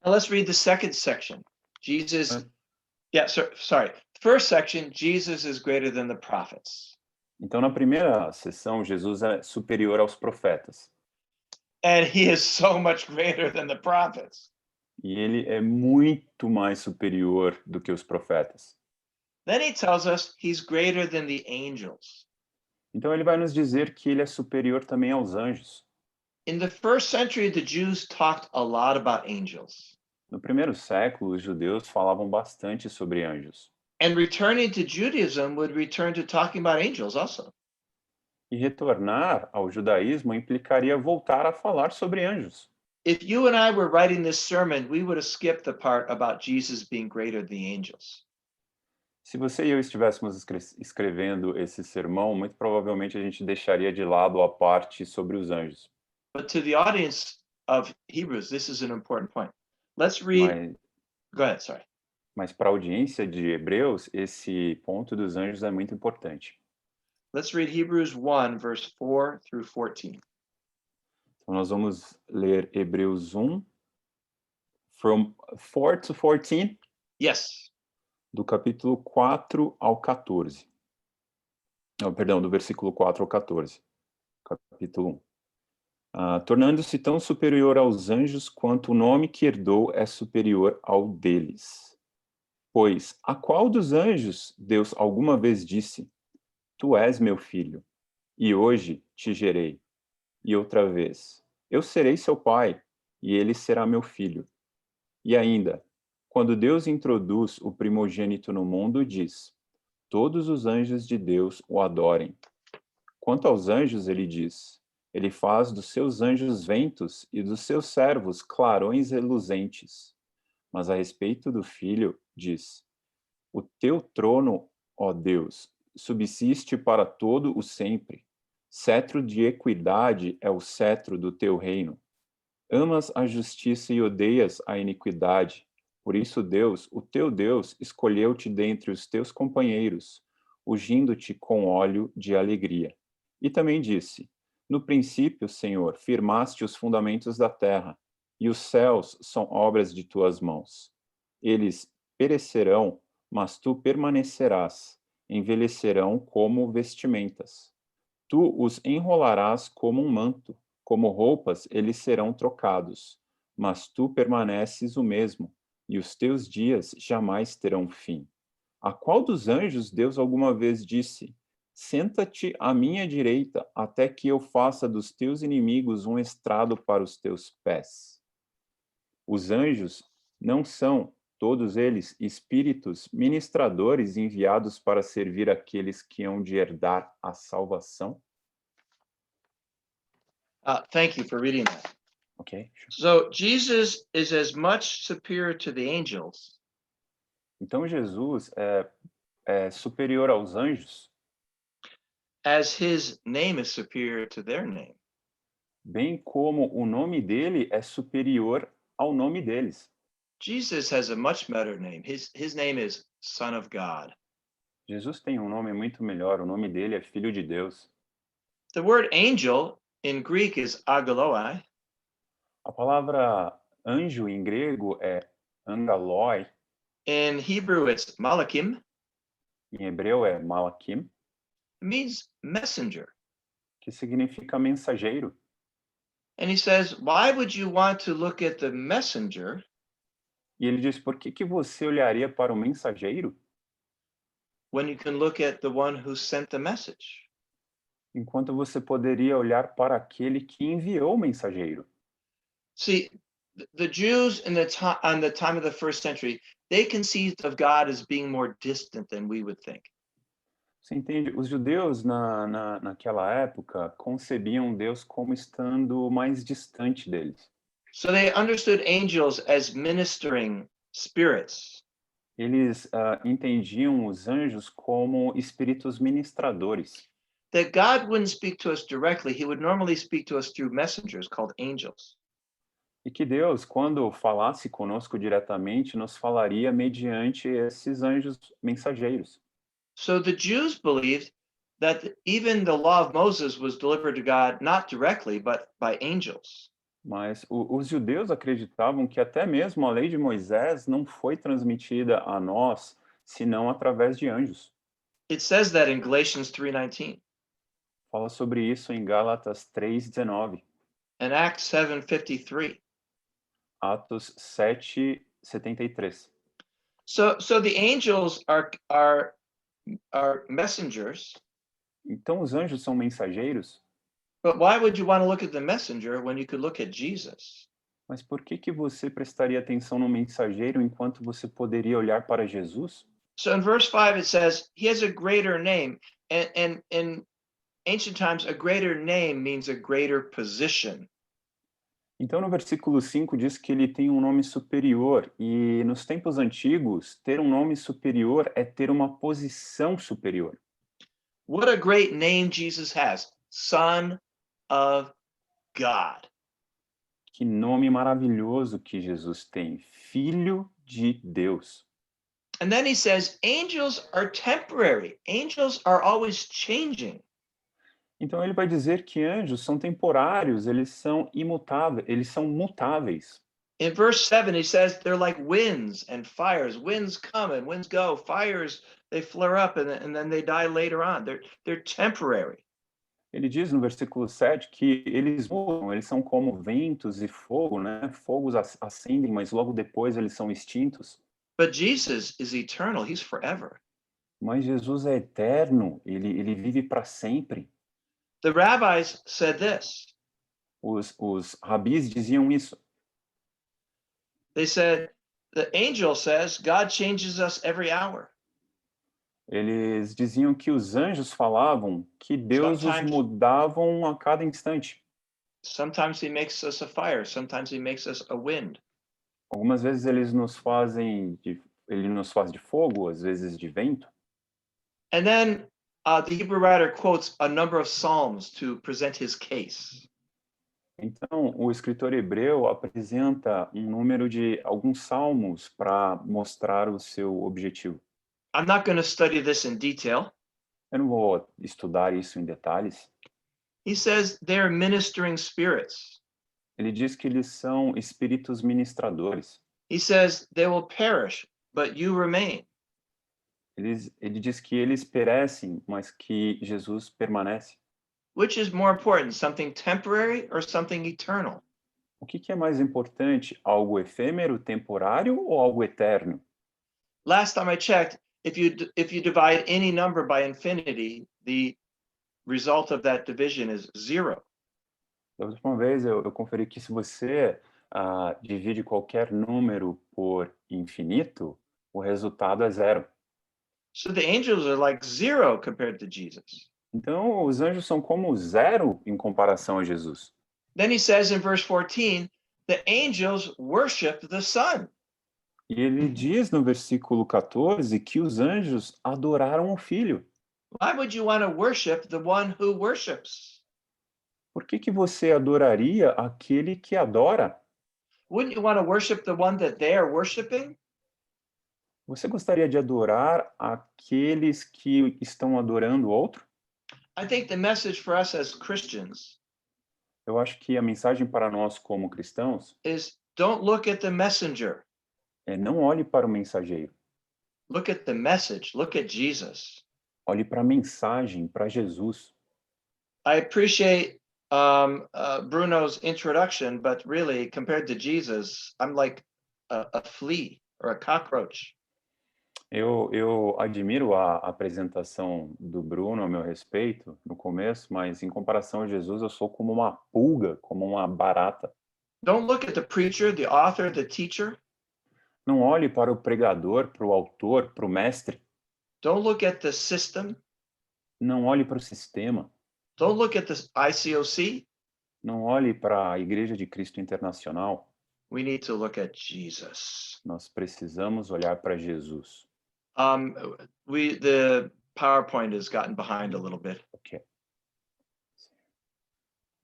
Speaker 2: Now let's read the second section. Sorry. First section, Jesus is greater than the prophets.
Speaker 1: Então, na primeira sessão, Jesus é superior aos profetas.
Speaker 2: And he is so much greater than the prophets.
Speaker 1: E ele é muito mais superior do que os profetas.
Speaker 2: Then he tells us he's greater than the angels.
Speaker 1: Então, ele vai nos dizer que ele é superior também aos anjos.
Speaker 2: In the first century, the Jews talked a lot about angels.
Speaker 1: No primeiro século, os judeus falavam bastante sobre anjos.
Speaker 2: And returning to Judaism would return to talking about angels also.
Speaker 1: E retornar ao judaísmo implicaria voltar a falar sobre anjos.
Speaker 2: If you and I were writing this sermon, we would have skipped the part about Jesus being greater than the angels.
Speaker 1: Se você e eu estivéssemos escrevendo esse sermão, muito provavelmente a gente deixaria de lado a parte sobre os anjos.
Speaker 2: But to the audience of Hebrews, this is an important point. Let's read.
Speaker 1: Mas,
Speaker 2: Go ahead, sorry.
Speaker 1: mas para a audiência de Hebreus, esse ponto dos anjos é muito importante.
Speaker 2: Let's read Hebrews 1, verse 4 through 14.
Speaker 1: Então nós vamos ler Hebreus 1, from 4 to 14,
Speaker 2: Yes.
Speaker 1: do capítulo 4 ao 14. Não, perdão, do versículo 4 ao 14, capítulo 1. Tornando-se tão superior aos anjos quanto o nome que herdou é superior ao deles. Pois a qual dos anjos Deus alguma vez disse: Tu és meu filho, e hoje te gerei? E outra vez: Eu serei seu pai, e ele será meu filho. E ainda, quando Deus introduz o primogênito no mundo, diz: Todos os anjos de Deus o adorem. Quanto aos anjos, ele diz: Ele faz dos seus anjos ventos e dos seus servos clarões reluzentes. Mas a respeito do Filho, diz: O teu trono, ó Deus, subsiste para todo o sempre. Cetro de equidade é o cetro do teu reino. Amas a justiça e odeias a iniquidade. Por isso Deus, o teu Deus, escolheu-te dentre os teus companheiros, ungindo-te com óleo de alegria. E também disse: No princípio, Senhor, firmaste os fundamentos da terra, e os céus são obras de tuas mãos. Eles perecerão, mas tu permanecerás, envelhecerão como vestimentas. Tu os enrolarás como um manto, como roupas eles serão trocados, mas tu permaneces o mesmo, e os teus dias jamais terão fim. A qual dos anjos Deus alguma vez disse: Senta-te à minha direita, até que eu faça dos teus inimigos um estrado para os teus pés? Os anjos não são, todos eles, espíritos ministradores enviados para servir aqueles que hão de herdar a salvação?
Speaker 2: Thank you for reading that.
Speaker 1: Ok, sure.
Speaker 2: So Jesus is as much superior to the angels
Speaker 1: Então Jesus é superior aos anjos,
Speaker 2: as his name is superior to their name.
Speaker 1: bem como o nome dele é superior ao nome deles.
Speaker 2: Jesus has a much better name. His name is Son of God.
Speaker 1: Jesus tem um nome muito melhor, o nome dele é Filho de Deus.
Speaker 2: The word angel in Greek is agoloi,
Speaker 1: A palavra anjo em grego é angeloi,
Speaker 2: in Hebrew it's malakim.
Speaker 1: em hebreu é malakim,
Speaker 2: It means messenger.
Speaker 1: que significa mensageiro.
Speaker 2: And he says, why would you want to look at the messenger
Speaker 1: E ele diz: Por que você olharia para o mensageiro
Speaker 2: when you can look at the one who sent the message?
Speaker 1: enquanto você poderia olhar para aquele que enviou o mensageiro?
Speaker 2: See, the Jews in on the time of the first century, they conceived of God as being more distant than we would think.
Speaker 1: Você entende? Os judeus naquela época concebiam Deus como estando mais distante deles.
Speaker 2: So they understood angels as ministering spirits.
Speaker 1: Eles entendiam os anjos como espíritos ministradores.
Speaker 2: That God wouldn't speak to us directly, he would normally speak to us through messengers called angels.
Speaker 1: E que Deus, quando falasse conosco diretamente, nos falaria mediante esses anjos mensageiros.
Speaker 2: So the Jews believed that even the law of Moses was delivered to God not directly, but by angels.
Speaker 1: Mas os judeus acreditavam que até mesmo a lei de Moisés não foi transmitida a nós, senão através de anjos.
Speaker 2: It says that in Galatians 3:19
Speaker 1: Fala sobre isso em Gálatas 3:19,
Speaker 2: and Acts 7:53.
Speaker 1: Atos 7:73.
Speaker 2: So the angels are messengers,
Speaker 1: Então os anjos são mensageiros,
Speaker 2: but why would you want to look at the messenger when you could look at Jesus?
Speaker 1: mas por que você prestaria atenção no mensageiro enquanto você poderia olhar para Jesus?
Speaker 2: So in verse 5 it says he has a greater name, and in ancient times a greater name means a greater position.
Speaker 1: Então, no versículo 5 diz que ele tem um nome superior, e nos tempos antigos, ter um nome superior é ter uma posição superior.
Speaker 2: What a great name Jesus has, Son of God.
Speaker 1: Que nome maravilhoso que Jesus tem, Filho de Deus.
Speaker 2: And then he says, angels are temporary. Angels are always changing.
Speaker 1: Então ele vai dizer que anjos são temporários, eles são imutáveis, eles são mutáveis.
Speaker 2: In verse 7, he says they're like winds and fires. Winds come and winds go. Fires, they flare up and then they die later on. They're temporary.
Speaker 1: Ele diz no versículo 7 que eles mudam, eles são como ventos e fogo, né? Fogos acendem, mas logo depois eles são extintos.
Speaker 2: But Jesus is eternal. He's forever.
Speaker 1: Mas Jesus é eterno, ele vive para sempre.
Speaker 2: The rabbis said this.
Speaker 1: Os rabis diziam isso.
Speaker 2: They said, the angel says God changes us every hour.
Speaker 1: Eles diziam que os anjos falavam que Deus os mudavam a cada instante.
Speaker 2: Sometimes he makes us a fire. Sometimes he makes us a wind.
Speaker 1: Algumas vezes ele nos faz de fogo, às vezes de vento.
Speaker 2: And then the Hebrew writer quotes a number of psalms to present his case.
Speaker 1: Então, o escritor hebreu apresenta um número de alguns salmos para mostrar o seu objetivo.
Speaker 2: I'm not going to study this in detail.
Speaker 1: Eu não vou estudar isso em detalhes.
Speaker 2: He says they're ministering spirits.
Speaker 1: Ele diz que eles são espíritos ministradores.
Speaker 2: He says they will perish, but you remain.
Speaker 1: Ele diz que eles perecem, mas que Jesus permanece.
Speaker 2: Which is more important, something temporary or something eternal?
Speaker 1: O que é mais importante, algo efêmero, temporário ou algo eterno?
Speaker 2: Last time I checked, if you divide any number by infinity, the result of that division is 0.
Speaker 1: Da última vez eu conferi que se você divide qualquer número por infinito, o resultado é 0.
Speaker 2: So the angels are like 0 compared to Jesus.
Speaker 1: Então, os anjos são como 0 em comparação a Jesus.
Speaker 2: Then he says in verse 14, the angels worship the Son.
Speaker 1: E ele diz no versículo 14 que os anjos adoraram o Filho.
Speaker 2: Why would you want to worship the one who worships?
Speaker 1: Por que você adoraria aquele que adora?
Speaker 2: Wouldn't you want to worship the one that they are worshiping?
Speaker 1: Você gostaria de adorar aqueles que estão adorando outro?
Speaker 2: I think the message for us as Christians
Speaker 1: Eu acho que a mensagem para nós como cristãos
Speaker 2: is don't look at the messenger.
Speaker 1: é não olhe para o mensageiro.
Speaker 2: Look at the message. Look at Jesus.
Speaker 1: Olhe para a mensagem, para Jesus.
Speaker 2: I appreciate Bruno's introduction, but really, compared to Jesus, I'm like a flea or a cockroach.
Speaker 1: Eu admiro a apresentação do Bruno a meu respeito no começo, mas em comparação a Jesus eu sou como uma pulga, como uma barata.
Speaker 2: Don't look at the preacher, the author, the teacher.
Speaker 1: Não olhe para o pregador, para o autor, para o mestre.
Speaker 2: Don't look at the system.
Speaker 1: Não olhe para o sistema.
Speaker 2: Don't look at the ICOC.
Speaker 1: Não olhe para a Igreja de Cristo Internacional.
Speaker 2: We need to look at Jesus.
Speaker 1: Nós precisamos olhar para Jesus.
Speaker 2: The PowerPoint has gotten behind a little bit.
Speaker 1: Okay.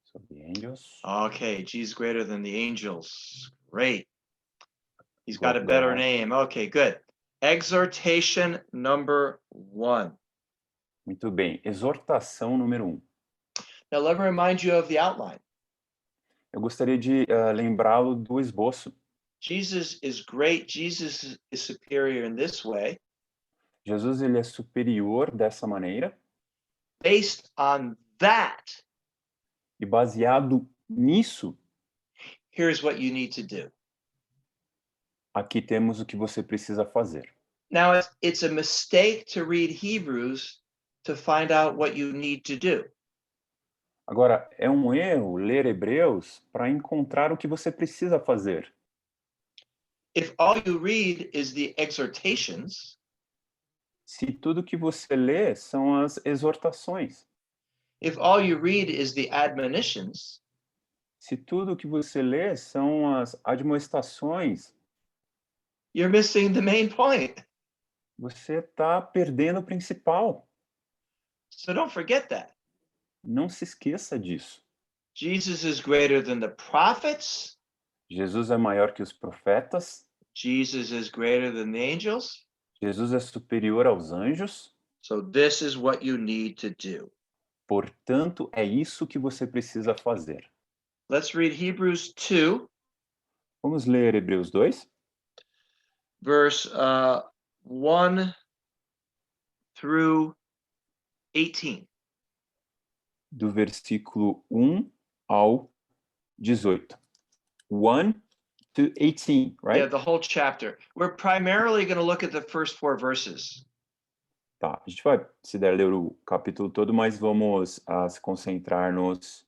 Speaker 1: So the angels.
Speaker 2: Okay, Jesus greater than the angels. Great. He's got a better name. Okay, good. Exhortation number 1.
Speaker 1: Muito bem. Exortação número 1.
Speaker 2: Now let me remind you of the outline.
Speaker 1: Eu gostaria de lembrá-lo do esboço.
Speaker 2: Jesus is great. Jesus is superior in this way.
Speaker 1: Jesus ele é superior dessa maneira.
Speaker 2: Based on that,
Speaker 1: E baseado nisso,
Speaker 2: here's what you need to do.
Speaker 1: aqui temos o que você precisa fazer.
Speaker 2: Now, it's a mistake to read Hebrews to find out what you need to do.
Speaker 1: Agora, é um erro ler Hebreus para encontrar o que você precisa fazer.
Speaker 2: If all you read is the exhortations,
Speaker 1: Se tudo que você lê são as exortações,
Speaker 2: if all you read is the admonitions,
Speaker 1: Se tudo que você lê são as admoestações,
Speaker 2: you're missing the main point.
Speaker 1: você está perdendo o principal.
Speaker 2: So don't forget that.
Speaker 1: Não se esqueça disso.
Speaker 2: Jesus is greater than the prophets.
Speaker 1: Jesus é maior que os profetas,
Speaker 2: Jesus is greater than the angels.
Speaker 1: Jesus é superior aos anjos,
Speaker 2: So this is what you need to do.
Speaker 1: portanto, é isso que você precisa fazer.
Speaker 2: Let's read Hebrews 2,
Speaker 1: Vamos ler Hebreus 2,
Speaker 2: verse 1 through 18.
Speaker 1: do versículo 1 ao 18. 1 to 18, right?
Speaker 2: Yeah, the whole chapter. We're primarily going to look at the first 4 verses.
Speaker 1: Tá, a gente vai, se der, ler o capítulo todo, mas vamos se concentrar nos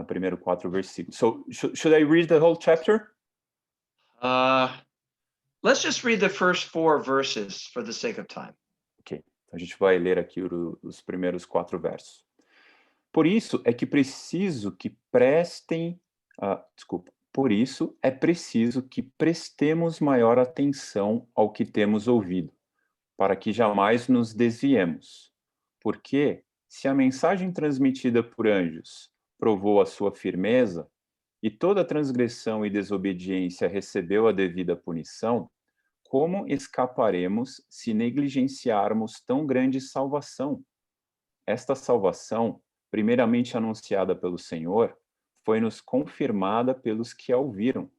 Speaker 1: primeiros 4 versículos. So, should I read the whole chapter?
Speaker 2: Let's just read the first 4 verses for the sake of time.
Speaker 1: Ok, então a gente vai ler aqui os primeiros 4 versos. Por isso é que preciso que prestem, por isso é preciso que prestemos maior atenção ao que temos ouvido, para que jamais nos desviemos. Porque, se a mensagem transmitida por anjos provou a sua firmeza, e toda transgressão e desobediência recebeu a devida punição, como escaparemos se negligenciarmos tão grande salvação? Esta salvação, primeiramente anunciada pelo Senhor, foi-nos confirmada pelos que a ouviram.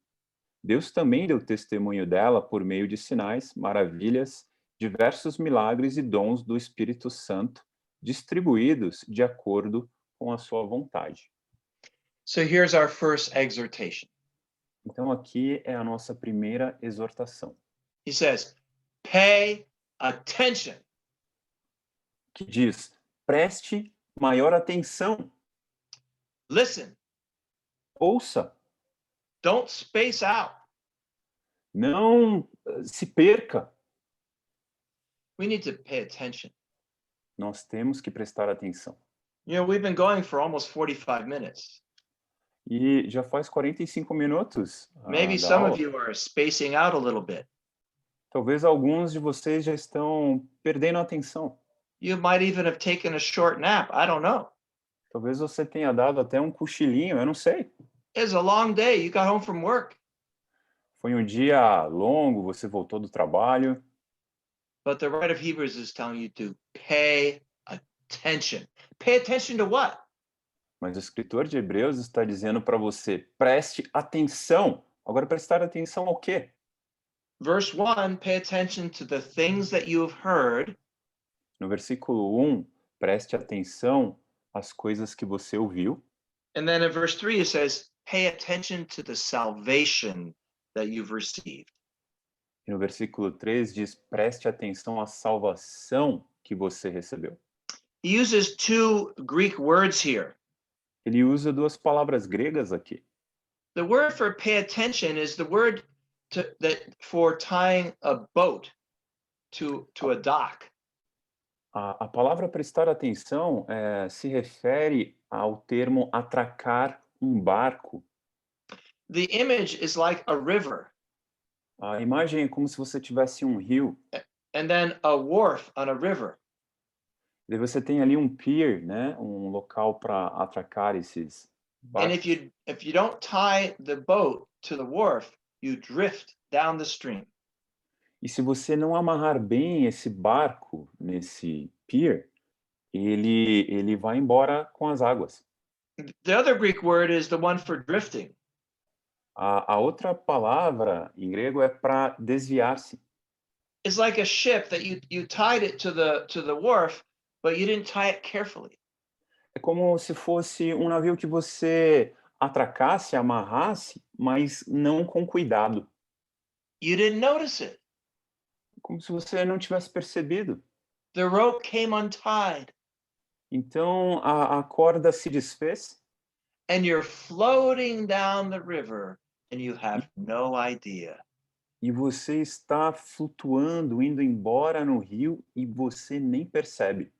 Speaker 1: Deus também deu testemunho dela por meio de sinais, maravilhas, diversos milagres e dons do Espírito Santo, distribuídos de acordo com a sua vontade.
Speaker 2: So here's our first exhortation.
Speaker 1: Então aqui é a nossa primeira exortação,
Speaker 2: He says, pay attention.
Speaker 1: que diz: preste maior atenção,
Speaker 2: Listen.
Speaker 1: ouça,
Speaker 2: Don't space out.
Speaker 1: não se perca.
Speaker 2: We need to pay attention.
Speaker 1: Nós temos que prestar atenção.
Speaker 2: You know, we've been going for almost 45 minutes.
Speaker 1: E já faz 45 minutos
Speaker 2: Maybe
Speaker 1: da
Speaker 2: some
Speaker 1: aula.
Speaker 2: of you are spacing out a little bit.
Speaker 1: Talvez alguns de vocês já estão perdendo a atenção.
Speaker 2: You might even have taken a short nap. I don't know.
Speaker 1: Talvez você tenha dado até um cochilinho, eu não sei.
Speaker 2: It's a long day. You got home from work.
Speaker 1: Foi um dia longo, você voltou do trabalho.
Speaker 2: But the writer of Hebrews is telling you to pay attention. Pay attention to what?
Speaker 1: Mas o escritor de Hebreus está dizendo para você, preste atenção. Agora, prestar atenção ao quê?
Speaker 2: Verse 1, pay attention to the things that you have heard.
Speaker 1: No versículo 1, preste atenção às coisas que você ouviu.
Speaker 2: And then in verse 3, it says, pay attention to the salvation that you've received.
Speaker 1: E no versículo 3 diz, preste atenção à salvação que você recebeu.
Speaker 2: He uses 2 Greek words here.
Speaker 1: Ele usa 2 palavras gregas aqui.
Speaker 2: The word for pay attention is the word for tying a boat to a dock.
Speaker 1: A palavra prestar atenção se refere ao termo atracar um barco.
Speaker 2: The image is like a river.
Speaker 1: A imagem é como se você tivesse um rio.
Speaker 2: And then a wharf on a river.
Speaker 1: E você tem ali um pier, né? Um local para atracar esses
Speaker 2: And
Speaker 1: barcos.
Speaker 2: if you don't tie the boat to the wharf, you drift down the stream.
Speaker 1: E se você não amarrar bem esse barco nesse pier, ele vai embora com as águas.
Speaker 2: The other Greek word is the one for drifting.
Speaker 1: A outra palavra em grego é para desviar-se.
Speaker 2: It's like a ship that you tied it to the wharf, but you didn't tie it carefully.
Speaker 1: É como se fosse um navio que você atracasse, amarrasse, mas não com cuidado.
Speaker 2: You didn't notice it.
Speaker 1: Como se você não tivesse percebido.
Speaker 2: The rope came untied.
Speaker 1: Então a corda se desfez.
Speaker 2: And you're floating down the river and you have no idea.
Speaker 1: E você está flutuando, indo embora no rio e você nem percebe.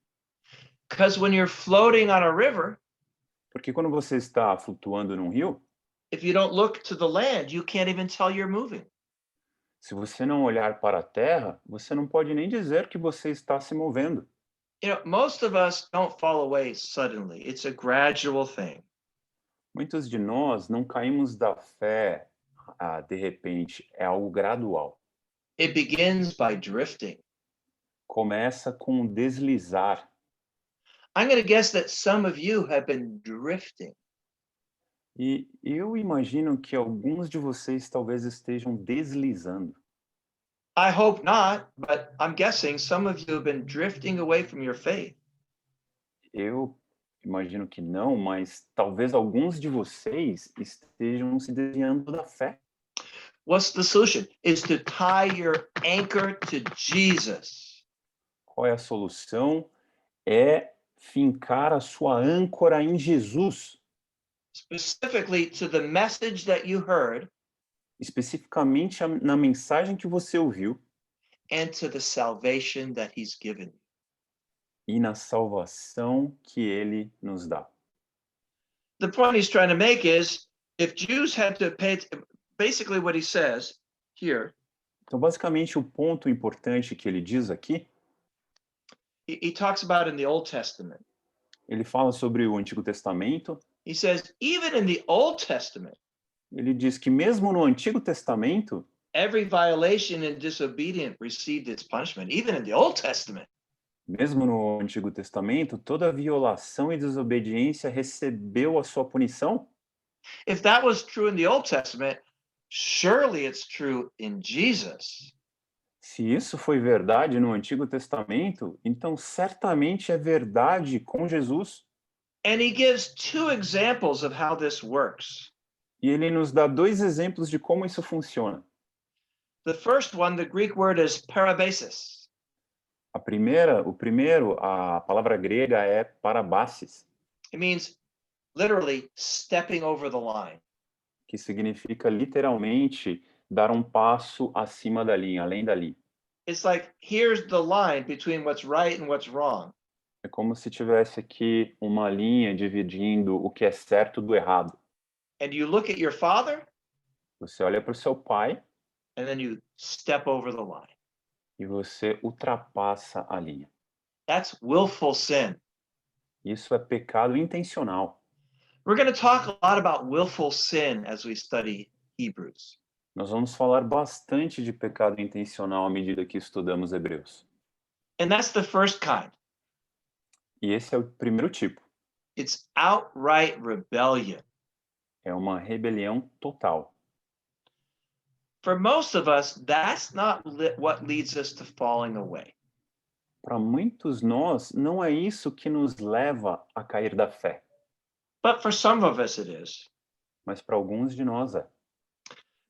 Speaker 2: Because when you're floating on a river,
Speaker 1: Porque quando você está flutuando num rio,
Speaker 2: If you don't look to the land, you can't even tell you're moving.
Speaker 1: Se você não olhar para a terra, você não pode nem dizer que você está se movendo.
Speaker 2: You know, most of us don't fall away suddenly. It's a gradual thing.
Speaker 1: Muitos de nós não caímos da fé, de repente, é algo gradual.
Speaker 2: It begins by drifting.
Speaker 1: Começa com deslizar.
Speaker 2: I'm going to guess that some of you have been drifting.
Speaker 1: E eu imagino que alguns de vocês talvez estejam deslizando.
Speaker 2: I hope not, but I'm guessing some of you have been drifting away from your faith.
Speaker 1: Eu imagino que não, mas talvez alguns de vocês estejam se desviando da fé.
Speaker 2: What's the solution? Is to tie your anchor to Jesus.
Speaker 1: Qual é a solução? É fincar a sua âncora em Jesus,
Speaker 2: Specifically to the message that you heard
Speaker 1: especificamente na mensagem que você ouviu
Speaker 2: and to the salvation that he's given you.
Speaker 1: e na salvação que ele nos dá.
Speaker 2: The point he's trying to make is if Jews had to pay, basically what he says here,
Speaker 1: Então, basicamente, o ponto importante que ele diz aqui,
Speaker 2: he talks about in the Old Testament.
Speaker 1: ele fala sobre o Antigo Testamento.
Speaker 2: He says, even in the Old Testament,
Speaker 1: Ele diz que mesmo no Antigo Testamento,
Speaker 2: every violation and disobedience received its punishment, even in the Old Testament.
Speaker 1: mesmo no Antigo Testamento, toda violação e desobediência recebeu a sua punição.
Speaker 2: If that was true in the Old Testament, surely it's true in Jesus.
Speaker 1: Se isso foi verdade no Antigo Testamento, então certamente é verdade com Jesus.
Speaker 2: And he gives two examples of how this works.
Speaker 1: E ele nos dá dois exemplos de como isso funciona.
Speaker 2: The first one, the Greek word is parabasis.
Speaker 1: A palavra grega é parabasis,
Speaker 2: It means literally stepping over the line.
Speaker 1: que significa literalmente dar um passo acima da linha, além da linha.
Speaker 2: It's like here's the line between what's right and what's wrong.
Speaker 1: É como se tivesse aqui uma linha dividindo o que é certo do errado.
Speaker 2: And you look at your father
Speaker 1: Você olha para o seu pai
Speaker 2: and then you step over the line.
Speaker 1: e você ultrapassa a linha.
Speaker 2: That's willful sin.
Speaker 1: Isso é pecado intencional.
Speaker 2: We're going to talk a lot about willful sin as we study Hebrews.
Speaker 1: Nós vamos falar bastante de pecado intencional à medida que estudamos Hebreus.
Speaker 2: And that's the first kind.
Speaker 1: E esse é o primeiro tipo.
Speaker 2: It's outright rebellion.
Speaker 1: É uma rebelião total.
Speaker 2: For most of us, that's not what leads us to falling away.
Speaker 1: Para muitos nós, não é isso que nos leva a cair da fé.
Speaker 2: But for some of us, it is.
Speaker 1: Mas para alguns de nós é.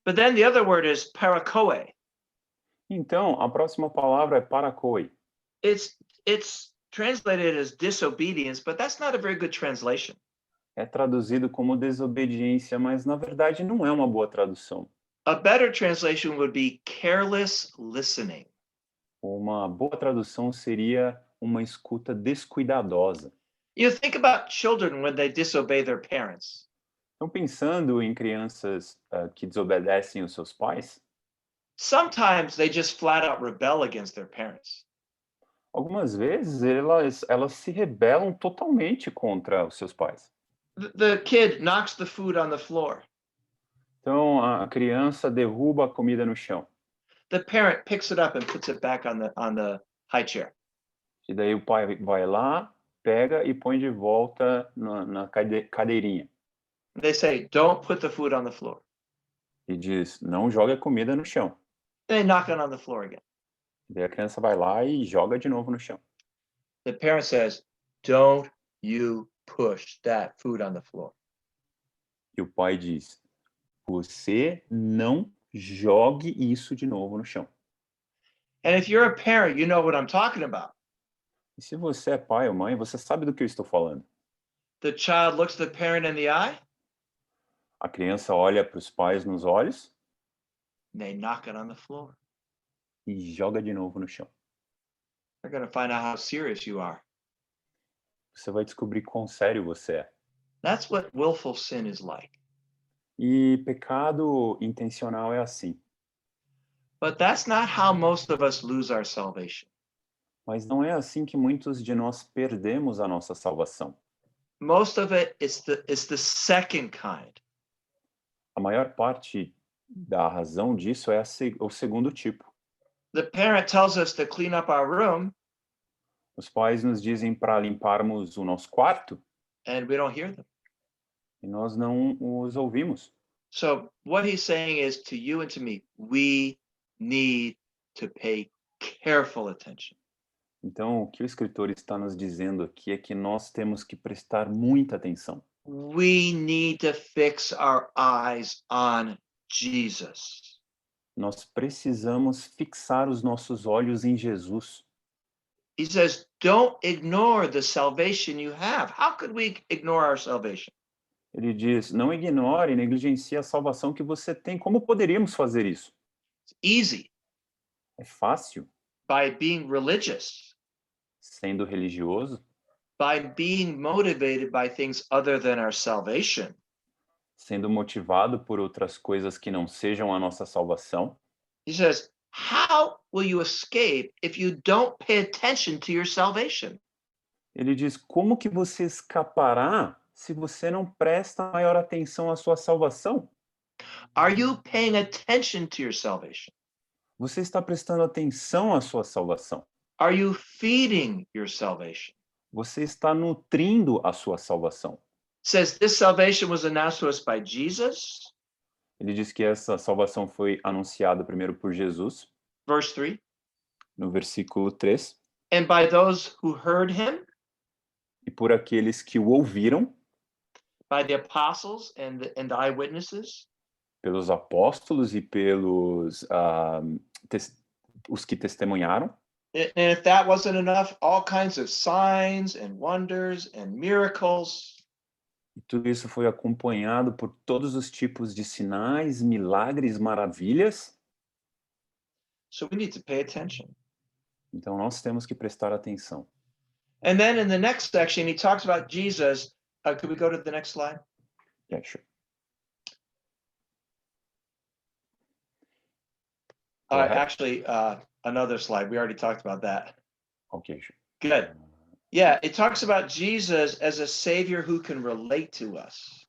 Speaker 2: But then the other word is parakoe.
Speaker 1: Então, a próxima palavra é parakoe.
Speaker 2: It's translated as disobedience, but that's not a very good translation.
Speaker 1: É traduzido como desobediência, mas na verdade não é uma boa tradução.
Speaker 2: A better translation would be careless listening.
Speaker 1: Uma boa tradução seria uma escuta descuidadosa.
Speaker 2: You think about children when they disobey their parents.
Speaker 1: Então, pensando em crianças que desobedecem os seus pais,
Speaker 2: Sometimes they just flat out rebel against their parents.
Speaker 1: algumas vezes elas se rebelam totalmente contra os seus pais.
Speaker 2: The kid knocks the food on the floor.
Speaker 1: Então, a criança derruba a comida no chão.
Speaker 2: The parent picks it up and puts it back on the high chair.
Speaker 1: E daí o pai vai lá, pega e põe de volta na cadeirinha.
Speaker 2: They say, "Don't put the food on the floor."
Speaker 1: E diz, não joga a comida no chão.
Speaker 2: They knock it on the floor again.
Speaker 1: E daí a criança vai lá e joga de novo no chão.
Speaker 2: The parent says, "Don't you push that food on the floor."
Speaker 1: E o pai diz, você não jogue isso de novo no chão.
Speaker 2: And if you're a parent, you know what I'm talking about.
Speaker 1: E se você é pai ou mãe, você sabe do que eu estou falando.
Speaker 2: The child looks the parent in the eye,
Speaker 1: A criança olha para os pais nos olhos
Speaker 2: and they knock it on the floor.
Speaker 1: e joga de novo no chão.
Speaker 2: They're going to find out how serious you are.
Speaker 1: Você vai descobrir quão sério você é.
Speaker 2: That's what willful sin is like.
Speaker 1: E pecado intencional é assim.
Speaker 2: But that's not how most of us lose our salvation.
Speaker 1: Mas não é assim que muitos de nós perdemos a nossa salvação.
Speaker 2: Most of it is the second kind.
Speaker 1: A maior parte da razão disso é o segundo tipo.
Speaker 2: The parent tells us to clean up our room
Speaker 1: Os pais nos dizem para limparmos o nosso quarto
Speaker 2: and we don't hear them.
Speaker 1: e nós não os ouvimos.
Speaker 2: So what he's saying is to you and to me, we need to pay careful attention.
Speaker 1: Então, o que o escritor está nos dizendo aqui é que nós temos que prestar muita atenção.
Speaker 2: We need to fix our eyes on Jesus.
Speaker 1: Nós precisamos fixar os nossos olhos em Jesus.
Speaker 2: He says, don't ignore the salvation you have. How could we ignore our salvation?
Speaker 1: Ele diz: não ignore e negligencie a salvação que você tem. Como poderíamos fazer isso?
Speaker 2: It's easy
Speaker 1: É fácil,
Speaker 2: by being religious,
Speaker 1: sendo religioso,
Speaker 2: by being motivated by things other than our salvation.
Speaker 1: sendo motivado por outras coisas que não sejam a nossa salvação.
Speaker 2: He says, how will you escape if you don't pay attention to your salvation?
Speaker 1: Ele diz: como que você escapará se você não presta maior atenção à sua salvação?
Speaker 2: Are you paying attention to your salvation?
Speaker 1: Você está prestando atenção à sua salvação?
Speaker 2: Are you feeding your salvation?
Speaker 1: Você está nutrindo a sua salvação?
Speaker 2: It says this salvation was announced to us by Jesus,
Speaker 1: Ele diz que essa salvação foi anunciada primeiro por Jesus,
Speaker 2: verse 3,
Speaker 1: no versículo 3,
Speaker 2: and by those who heard him,
Speaker 1: e por aqueles que o ouviram,
Speaker 2: by the apostles and the eyewitnesses.
Speaker 1: pelos apóstolos e pelos os que testemunharam.
Speaker 2: And if that wasn't enough, all kinds of signs and wonders and miracles.
Speaker 1: E tudo isso foi acompanhado por todos os tipos de sinais, milagres, maravilhas.
Speaker 2: So we need to pay attention.
Speaker 1: Então nós temos que prestar atenção.
Speaker 2: And then in the next section, he talks about Jesus. Could we go to the next slide?
Speaker 1: Yeah, sure. Go ahead.
Speaker 2: Actually, another slide. We already talked about that.
Speaker 1: Ok, sure.
Speaker 2: Good. Yeah, it talks about Jesus as a savior who can relate to us.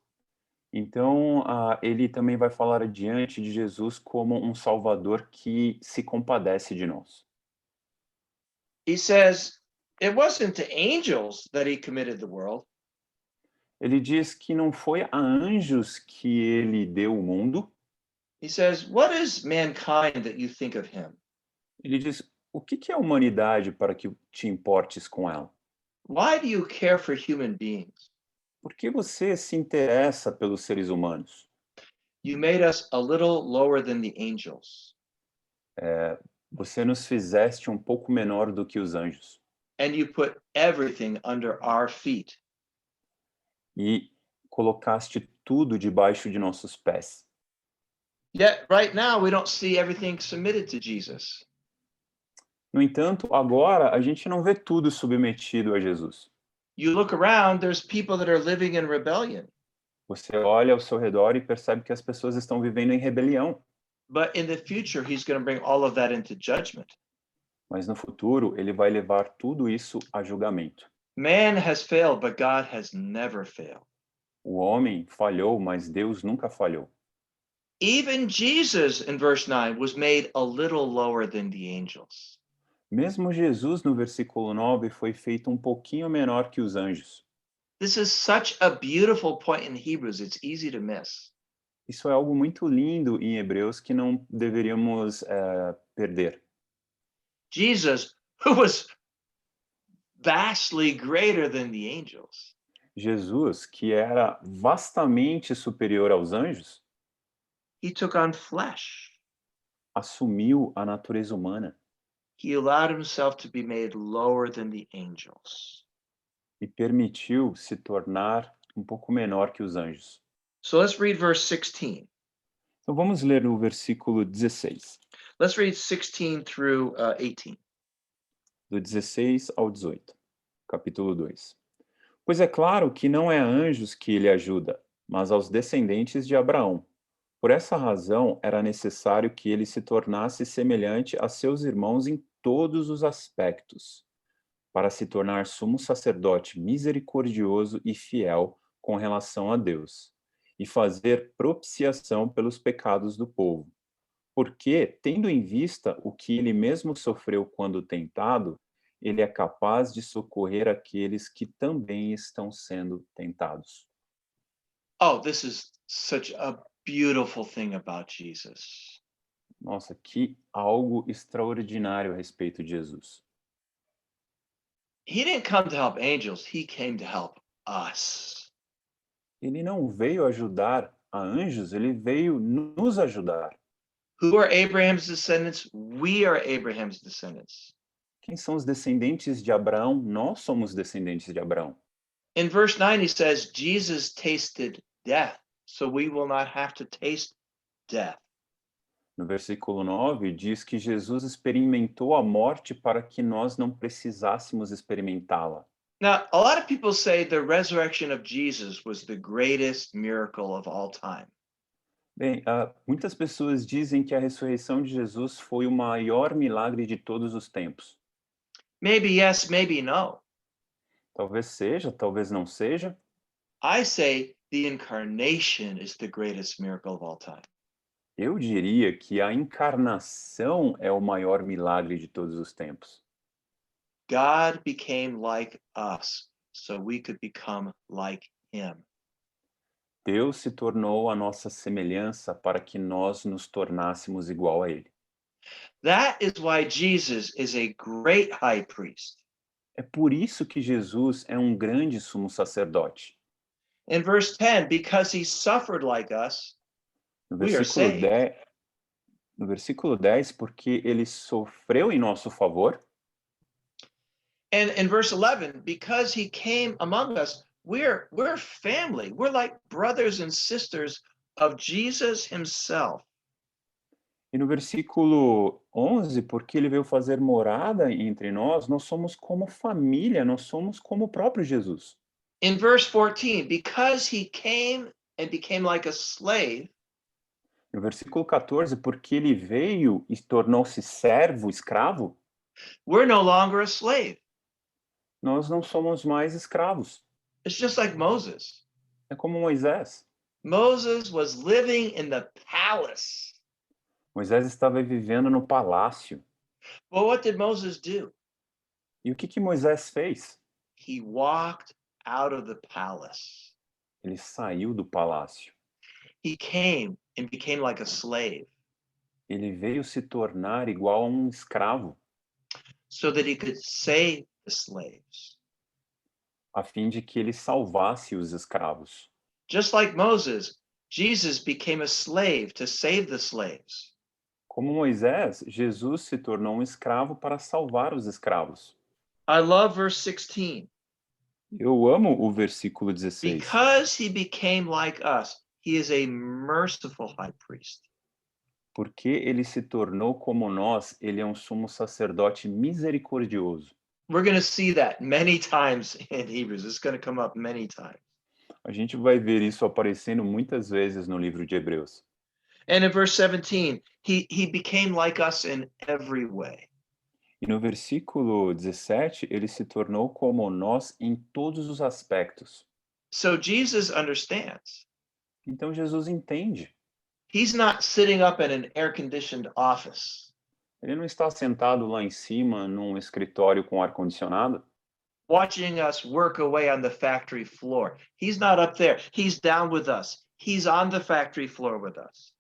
Speaker 1: Então, ele também vai falar adiante de Jesus como um Salvador que se compadece de nós.
Speaker 2: He says it wasn't to angels that he committed the world.
Speaker 1: Ele diz que não foi a anjos que ele deu o mundo.
Speaker 2: He says, what is mankind that you think of him?
Speaker 1: Ele diz: o que é a humanidade para que te importes com ela?
Speaker 2: Why do you care for human beings?
Speaker 1: Por que você se interessa pelos seres humanos?
Speaker 2: You made us a little lower than the angels,
Speaker 1: Você nos fizeste um pouco menor do que os anjos.
Speaker 2: and you put everything under our feet.
Speaker 1: E colocaste tudo debaixo de nossos pés.
Speaker 2: Yet right now we don't see everything submitted to Jesus.
Speaker 1: No entanto, agora a gente não vê tudo submetido a Jesus.
Speaker 2: You look around, there's people that are living in rebellion.
Speaker 1: Você olha ao seu redor e percebe que as pessoas estão vivendo em rebelião.
Speaker 2: But in the future, he's going to bring all of that into judgment.
Speaker 1: Mas no futuro, ele vai levar tudo isso a julgamento.
Speaker 2: Man has failed, but God has never failed.
Speaker 1: O homem falhou, mas Deus nunca falhou.
Speaker 2: Even Jesus, in verse 9, was made a little lower than the angels.
Speaker 1: Mesmo Jesus, no versículo 9, foi feito um pouquinho menor que os anjos.
Speaker 2: This is such a beautiful point in Hebrews, it's easy to miss.
Speaker 1: Isso é algo muito lindo em Hebreus que não deveríamos perder.
Speaker 2: Jesus, who was vastly greater than the angels,
Speaker 1: Jesus, que era vastamente superior aos anjos,
Speaker 2: he took on flesh.
Speaker 1: assumiu a natureza humana
Speaker 2: He allowed himself to be made lower than the angels.
Speaker 1: e permitiu se tornar um pouco menor que os anjos.
Speaker 2: So let's read verse 16.
Speaker 1: Então vamos ler o versículo 16,
Speaker 2: Let's read 16 through 18.
Speaker 1: do 16 ao 18, capítulo 2. Pois é claro que não é a anjos que ele ajuda, mas aos descendentes de Abraão. Por essa razão, era necessário que ele se tornasse semelhante a seus irmãos em todos os aspectos, para se tornar sumo sacerdote misericordioso e fiel com relação a Deus, e fazer propiciação pelos pecados do povo. Porque, tendo em vista o que ele mesmo sofreu quando tentado, ele é capaz de socorrer aqueles que também estão sendo tentados.
Speaker 2: Oh, this is such a beautiful thing about Jesus.
Speaker 1: Nossa, que algo extraordinário a respeito de Jesus.
Speaker 2: He didn't come to help angels, he came to help us.
Speaker 1: Ele não veio ajudar a anjos, ele veio nos ajudar.
Speaker 2: Who are Abraham's descendants? We are Abraham's descendants.
Speaker 1: Quem são os descendentes de Abraão? Nós somos descendentes de Abraão.
Speaker 2: In verse 9, he says, Jesus tasted death, so we will not have to taste death.
Speaker 1: No versículo 9, diz que Jesus experimentou a morte para que nós não precisássemos experimentá-la.
Speaker 2: Now, a lot of people say the resurrection of Jesus was the greatest miracle of all time.
Speaker 1: Bem, muitas pessoas dizem que a ressurreição de Jesus foi o maior milagre de todos os tempos.
Speaker 2: Maybe yes, maybe no.
Speaker 1: Talvez seja, talvez não seja.
Speaker 2: I say the incarnation is the greatest miracle of all time.
Speaker 1: Eu diria que a encarnação é o maior milagre de todos os tempos.
Speaker 2: God became like us so we could become like him.
Speaker 1: Deus se tornou a nossa semelhança para que nós nos tornássemos igual a Ele.
Speaker 2: That is why Jesus is a great high priest.
Speaker 1: É por isso que Jesus é um grande sumo sacerdote.
Speaker 2: In verse 10, because he suffered like us,
Speaker 1: No
Speaker 2: we are
Speaker 1: versículo
Speaker 2: saved.
Speaker 1: 10, no versículo 10, porque ele sofreu em nosso favor.
Speaker 2: And in verse 11, because he came among us, we're family. We're like brothers and sisters of Jesus himself.
Speaker 1: E no versículo 11, porque ele veio fazer morada entre nós, nós somos como família, nós somos como o próprio Jesus.
Speaker 2: In verse 14, because he came and became like a slave,
Speaker 1: No versículo 14, porque ele veio e tornou-se servo, escravo,
Speaker 2: we're no longer a slave.
Speaker 1: nós não somos mais escravos.
Speaker 2: It's just like Moses.
Speaker 1: É como Moisés.
Speaker 2: Moses was living in the palace.
Speaker 1: Moisés estava vivendo no palácio.
Speaker 2: Well, what did Moses do?
Speaker 1: E o que Moisés fez?
Speaker 2: He walked out of the palace.
Speaker 1: Ele saiu do palácio.
Speaker 2: He came and became like a slave
Speaker 1: Ele veio se tornar igual a um escravo,
Speaker 2: so that he could save the slaves.
Speaker 1: a fim de que ele salvasse os escravos.
Speaker 2: Just like Moses, Jesus became a slave to save the slaves.
Speaker 1: Como Moisés, Jesus se tornou um escravo para salvar os escravos.
Speaker 2: I love verse 16.
Speaker 1: Eu amo o versículo 16.
Speaker 2: Because he became like us, he is a merciful high priest.
Speaker 1: Porque ele se tornou como nós, ele é um sumo sacerdote misericordioso.
Speaker 2: We're going to see that many times in Hebrews. It's going to come up many times.
Speaker 1: A gente vai ver isso aparecendo muitas vezes no livro de Hebreus.
Speaker 2: And in verse 17, he became like us in every way.
Speaker 1: E no versículo 17, ele se tornou como nós em todos os aspectos.
Speaker 2: So Jesus understands.
Speaker 1: Então Jesus entende.
Speaker 2: He's not sitting up in an air-conditioned office,
Speaker 1: Ele não está sentado lá em cima num escritório com ar-condicionado,
Speaker 2: watching us work away on the factory floor. He's not up there. He's down with us. He's on the factory floor with us.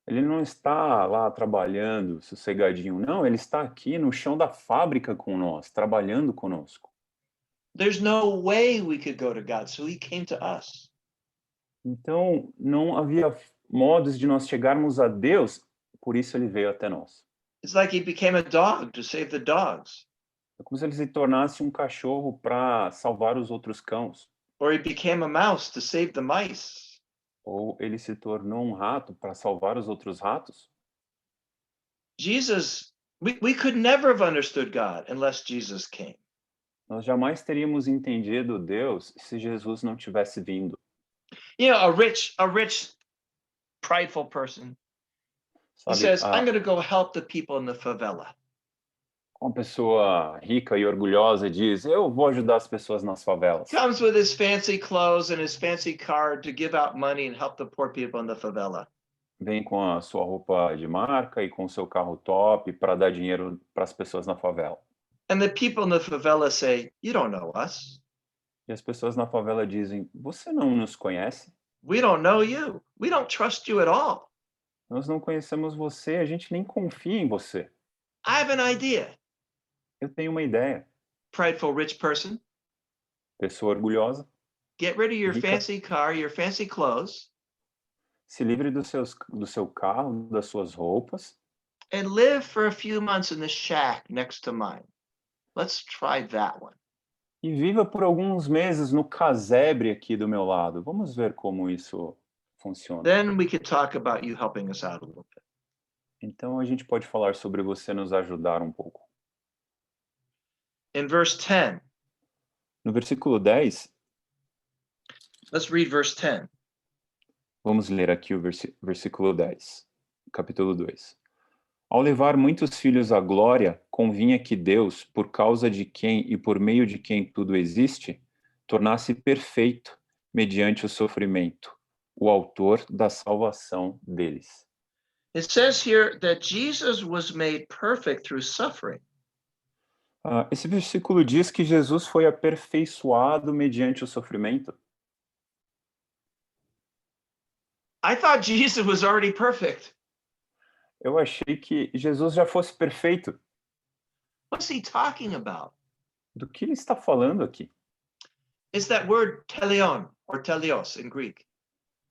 Speaker 1: ele não está lá trabalhando sossegadinho, não, ele está aqui no chão da fábrica com nós, trabalhando conosco.
Speaker 2: There's no way we could go to God, so he came to us.
Speaker 1: Então, não havia modos de nós chegarmos a Deus, por isso ele veio até nós.
Speaker 2: It's like he became a dog to save the dogs,
Speaker 1: É como se ele se tornasse um cachorro para salvar os outros cães,
Speaker 2: or he became a mouse to save the mice.
Speaker 1: ou ele se tornou um rato para salvar os outros ratos.
Speaker 2: Jesus, we could never have understood God unless Jesus came.
Speaker 1: Nós jamais teríamos entendido Deus se Jesus não tivesse vindo.
Speaker 2: You know, a rich, prideful person. He
Speaker 1: Sabe,
Speaker 2: says, I'm going to go help the people in the favela.
Speaker 1: uma pessoa rica e orgulhosa diz, eu vou ajudar as pessoas nas favelas.
Speaker 2: Comes with his fancy clothes and his fancy car to give out money and help the poor people in the favela.
Speaker 1: Vem com a sua roupa de marca e com o seu carro top para dar dinheiro para as pessoas na favela.
Speaker 2: And the people in the favela say, you don't know us.
Speaker 1: E as pessoas na favela dizem, você não nos conhece?
Speaker 2: We don't know you. We don't trust you at all.
Speaker 1: Nós não conhecemos você, a gente nem confia em você.
Speaker 2: I have an idea.
Speaker 1: Eu tenho uma ideia.
Speaker 2: Prideful rich person,
Speaker 1: Pessoa orgulhosa,
Speaker 2: get rid of your
Speaker 1: rica,
Speaker 2: fancy car, your fancy clothes,
Speaker 1: se livre do seu carro, das suas roupas,
Speaker 2: and live for a few months in the shack next to mine. Let's try that one.
Speaker 1: e viva por alguns meses no casebre aqui do meu lado. Vamos ver como isso funciona.
Speaker 2: Then we could talk about you helping us out a little bit.
Speaker 1: Então a gente pode falar sobre você nos ajudar um pouco.
Speaker 2: In verse 10,
Speaker 1: No versículo 10,
Speaker 2: let's read verse 10.
Speaker 1: vamos ler aqui o versículo 10, capítulo 2. Ao levar muitos filhos à glória, convinha que Deus, por causa de quem e por meio de quem tudo existe, tornasse perfeito, mediante o sofrimento, o autor da salvação deles.
Speaker 2: It says here that Jesus was made perfect through suffering.
Speaker 1: Esse versículo diz que Jesus foi aperfeiçoado mediante o sofrimento.
Speaker 2: I thought Jesus was already perfect.
Speaker 1: Eu achei que Jesus já fosse perfeito.
Speaker 2: What's he talking about?
Speaker 1: Do que ele está falando aqui?
Speaker 2: It's that word teleon or teleos in Greek.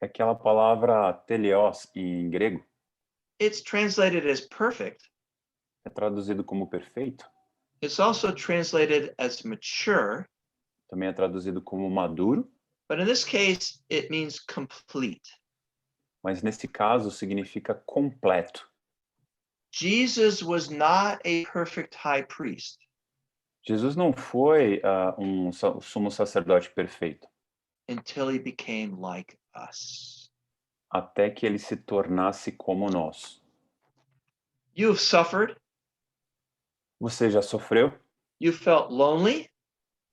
Speaker 1: É aquela palavra teleos em grego.
Speaker 2: It's translated as perfect.
Speaker 1: É traduzido como perfeito.
Speaker 2: It's also translated as mature,
Speaker 1: Também é traduzido como maduro.
Speaker 2: but in this case, it means complete.
Speaker 1: Mas nesse caso significa completo.
Speaker 2: Jesus was not a perfect high priest.
Speaker 1: Jesus não foi sumo sacerdote perfeito,
Speaker 2: Until he became like us.
Speaker 1: até que ele se tornasse como nós.
Speaker 2: You've suffered.
Speaker 1: Você já sofreu?
Speaker 2: You felt lonely.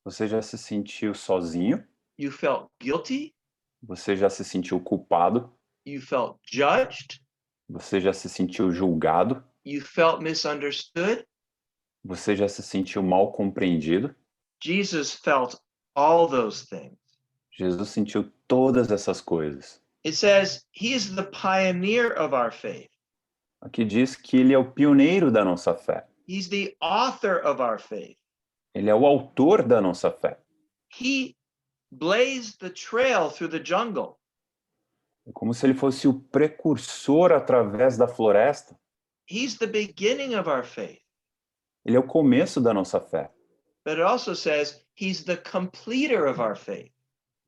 Speaker 1: Você já se sentiu sozinho?
Speaker 2: You felt guilty.
Speaker 1: Você já se sentiu culpado?
Speaker 2: You felt judged.
Speaker 1: Você já se sentiu julgado?
Speaker 2: You felt misunderstood.
Speaker 1: Você já se sentiu mal compreendido?
Speaker 2: Jesus felt all those things.
Speaker 1: Jesus sentiu todas essas coisas.
Speaker 2: It says he is the pioneer of our faith.
Speaker 1: Aqui diz que ele é o pioneiro da nossa fé.
Speaker 2: He's the author of our faith.
Speaker 1: Ele é o autor da nossa fé.
Speaker 2: He blazed the trail through the jungle.
Speaker 1: É como se ele fosse o precursor através da floresta.
Speaker 2: He's the beginning of our faith.
Speaker 1: Ele é o começo da nossa fé.
Speaker 2: But it also says he's the completer of our faith.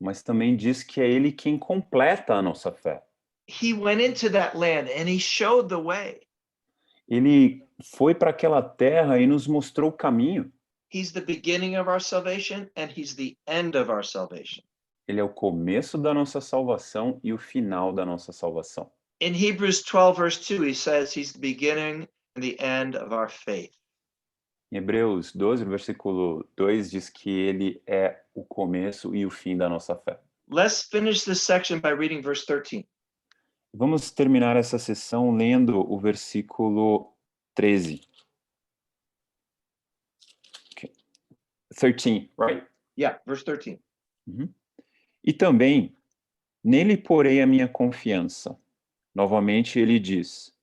Speaker 1: Mas também diz que é ele quem completa a nossa fé.
Speaker 2: He went into that land and he showed the way.
Speaker 1: Ele foi para aquela terra e nos mostrou o caminho.
Speaker 2: He's the beginning of our salvation and he's the end of our salvation.
Speaker 1: Ele é o começo da nossa salvação e o final da nossa salvação.
Speaker 2: In Hebrews 12 verse 2 he says he's the beginning and the end of our faith.
Speaker 1: Em Hebreus 12, versículo 2, diz que ele é o começo e o fim da nossa fé.
Speaker 2: Let's finish this section by reading verse 13.
Speaker 1: Vamos terminar essa sessão lendo o versículo 13. Okay. 13, right?
Speaker 2: Yeah, verse 13.
Speaker 1: E também, nele porei a minha confiança. Novamente ele diz,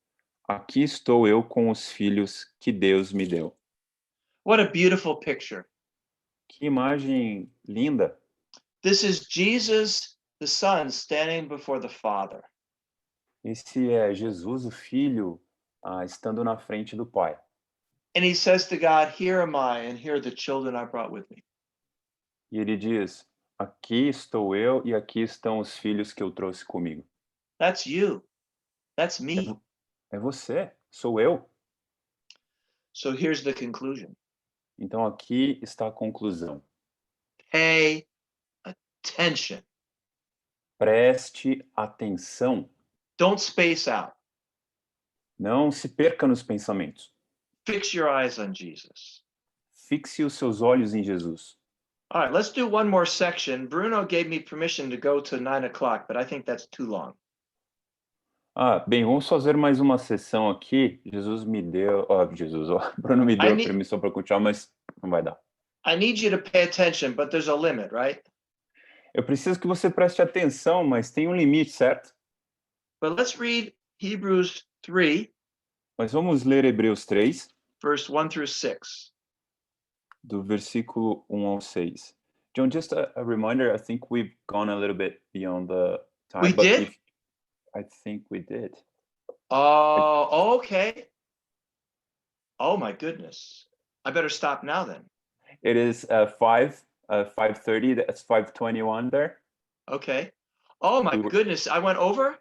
Speaker 1: aqui estou eu com os filhos que Deus me deu.
Speaker 2: What a beautiful picture.
Speaker 1: Que imagem linda.
Speaker 2: This is Jesus, the Son, standing before the Father.
Speaker 1: Esse é Jesus, o Filho, estando na frente do Pai.
Speaker 2: And he says to God, here am I, and here are the children I brought with me.
Speaker 1: E ele diz, aqui estou eu e aqui estão os filhos que eu trouxe comigo.
Speaker 2: That's you. That's me.
Speaker 1: É você, sou eu.
Speaker 2: So here's the conclusion.
Speaker 1: Então aqui está a conclusão.
Speaker 2: Pay attention.
Speaker 1: Preste atenção.
Speaker 2: Don't space out.
Speaker 1: Não se perca nos pensamentos.
Speaker 2: Fix your eyes on Jesus.
Speaker 1: Fixe os seus olhos em Jesus.
Speaker 2: All right, let's do one more section. Bruno gave me permission to go to 9 o'clock, but I think that's too long.
Speaker 1: Bem, vamos fazer mais uma sessão aqui. Jesus me deu... Bruno me deu a permissão para continuar, mas não vai dar.
Speaker 2: I need you to pay attention, but there's a limit, right?
Speaker 1: Eu preciso que você preste atenção, mas tem um limite, certo?
Speaker 2: But let's read Hebrews 3,
Speaker 1: Mas vamos ler Hebreus 3,
Speaker 2: verse 1 through 6.
Speaker 1: do versículo 1 ao 6. John, just a reminder, I think we've gone a little bit beyond the time.
Speaker 2: We did?
Speaker 1: I think we did.
Speaker 2: Oh, okay. Oh my goodness. I better stop now then.
Speaker 1: It is 5:30, that's 5:21 there.
Speaker 2: Okay. Oh my goodness, I went over?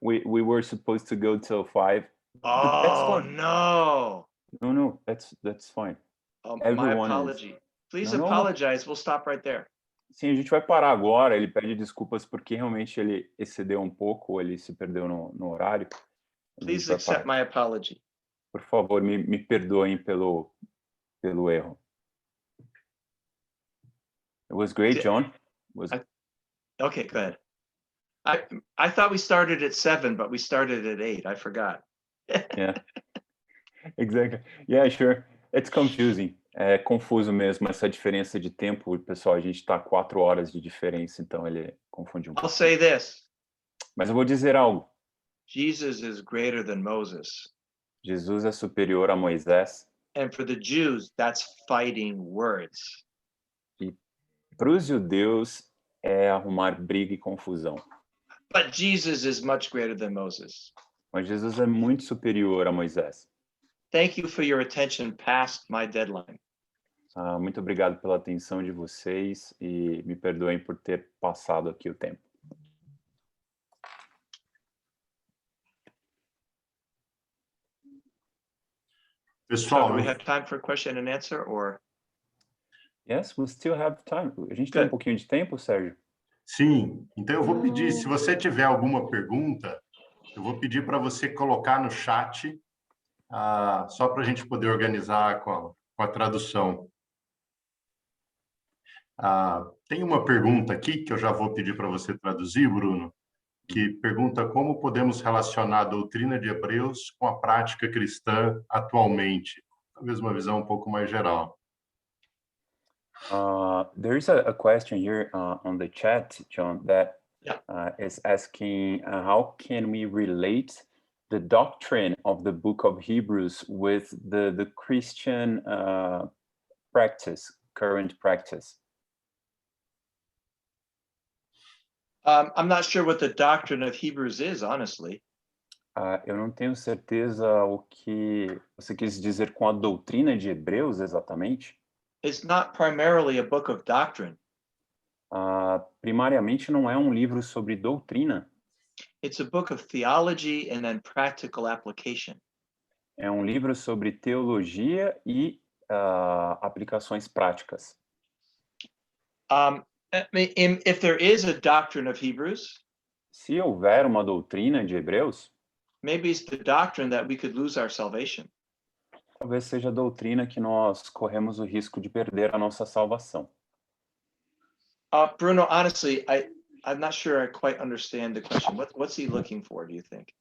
Speaker 1: We were supposed to go till 5.
Speaker 2: Oh no.
Speaker 1: No, that's fine.
Speaker 2: My apology. Please apologize. We'll stop right there.
Speaker 1: Sim, a gente vai parar agora. Ele pede desculpas porque realmente ele excedeu um pouco, ele se perdeu no horário.
Speaker 2: Please accept my apology.
Speaker 1: Por favor, me perdoem pelo erro. It was great, John.
Speaker 2: Okay, good. I thought we started at 7, but we started at 8. I forgot.
Speaker 1: Yeah. Exactly. Yeah, sure. It's confusing. É confuso mesmo essa diferença de tempo, pessoal. A gente está 4 horas de diferença, então ele confundiu um pouco.
Speaker 2: I'll say this.
Speaker 1: Mas eu vou dizer algo.
Speaker 2: Jesus is greater than Moses.
Speaker 1: Jesus é superior a Moisés.
Speaker 2: And for the Jews, that's fighting words.
Speaker 1: E para os judeus é arrumar briga e confusão.
Speaker 2: But Jesus is much greater than Moses.
Speaker 1: Mas Jesus é muito superior a Moisés.
Speaker 2: Thank you for your attention past my deadline.
Speaker 1: Muito obrigado pela atenção de vocês e me perdoem por ter passado aqui o tempo.
Speaker 2: Pessoal, do we have time for question and answer or?
Speaker 1: Yes, we still have time. A gente tem um pouquinho de tempo, Sérgio?
Speaker 3: Sim. Então eu vou pedir, se você tiver alguma pergunta, eu vou pedir para você colocar no chat, só para a gente poder organizar com a tradução. Tem uma pergunta aqui que eu já vou pedir para você traduzir, Bruno, que pergunta como podemos relacionar a doutrina de Hebreus com a prática cristã atualmente. Talvez uma visão um pouco mais geral.
Speaker 1: There is a question here on the chat, John, that is asking how can we relate the doctrine of the book of Hebrews with the Christian current practice?
Speaker 2: I'm not sure what the doctrine of Hebrews is, honestly.
Speaker 1: Eu não tenho certeza o que você quis dizer com a doutrina de Hebreus exatamente.
Speaker 2: It's not primarily a book of doctrine.
Speaker 1: Primariamente não é um livro sobre doutrina.
Speaker 2: It's a book of theology and then practical application.
Speaker 1: É um livro sobre teologia e aplicações práticas.
Speaker 2: If there is a doctrine of Hebrews,
Speaker 1: se houver uma doutrina de Hebreus,
Speaker 2: maybe it's the doctrine that we could lose our salvation.
Speaker 1: Talvez seja a doutrina que nós corremos o risco de perder a nossa salvação.
Speaker 2: Bruno, honestly, I'm not sure I quite understand the question. What's he looking for, do you think?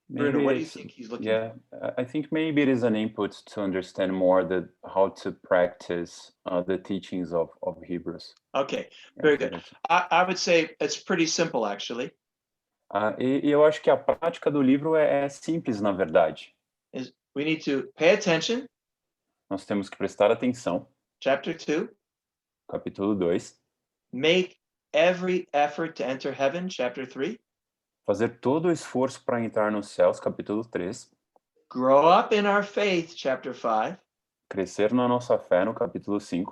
Speaker 2: Bruno, what do you think he's looking for?
Speaker 1: Yeah, I think maybe it is an input to understand more how to practice the teachings of Hebrews.
Speaker 2: Okay, very good. I would say it's pretty simple, actually.
Speaker 1: E eu acho que a prática do livro é simples, na verdade.
Speaker 2: We need to pay attention.
Speaker 1: Nós temos que prestar atenção.
Speaker 2: Chapter 2.
Speaker 1: Capítulo 2.
Speaker 2: Make every effort to enter heaven, chapter 3.
Speaker 1: Fazer todo o esforço para entrar nos céus, capítulo 3.
Speaker 2: Grow up in our faith, chapter 5.
Speaker 1: Crescer na nossa fé, no capítulo 5.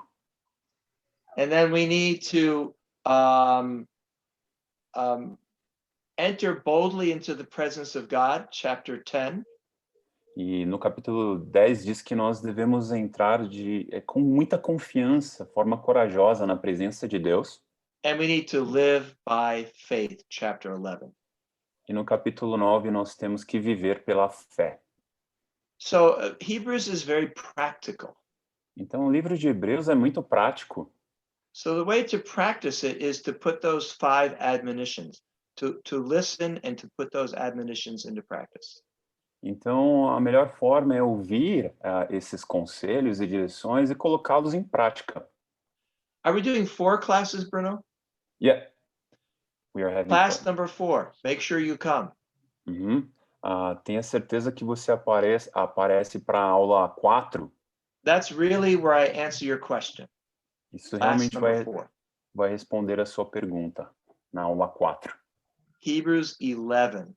Speaker 2: And then we need to enter boldly into the presence of God, chapter 10.
Speaker 1: E no capítulo 10 diz que nós devemos entrar com muita confiança, forma corajosa na presença de Deus.
Speaker 2: And we need to live by faith, chapter 11.
Speaker 1: E no capítulo 9 nós temos que viver pela fé.
Speaker 2: So Hebrews is very practical.
Speaker 1: Então o livro de Hebreus é muito prático.
Speaker 2: So the way to practice it is to put those 5 admonitions, to listen and to put those admonitions into practice.
Speaker 1: Então a melhor forma é ouvir esses conselhos e direções e colocá-los em prática.
Speaker 2: Are we doing 4 classes, Bruno?
Speaker 1: Yeah. We are having
Speaker 2: Class
Speaker 1: fun.
Speaker 2: number 4. Make sure you come.
Speaker 1: Uhum. Tenha certeza que você aparece para a aula 4.
Speaker 2: That's really where I answer your question.
Speaker 1: Isso
Speaker 2: Class
Speaker 1: realmente
Speaker 2: number 4.
Speaker 1: vai responder a sua pergunta na aula 4.
Speaker 2: Hebrews 11.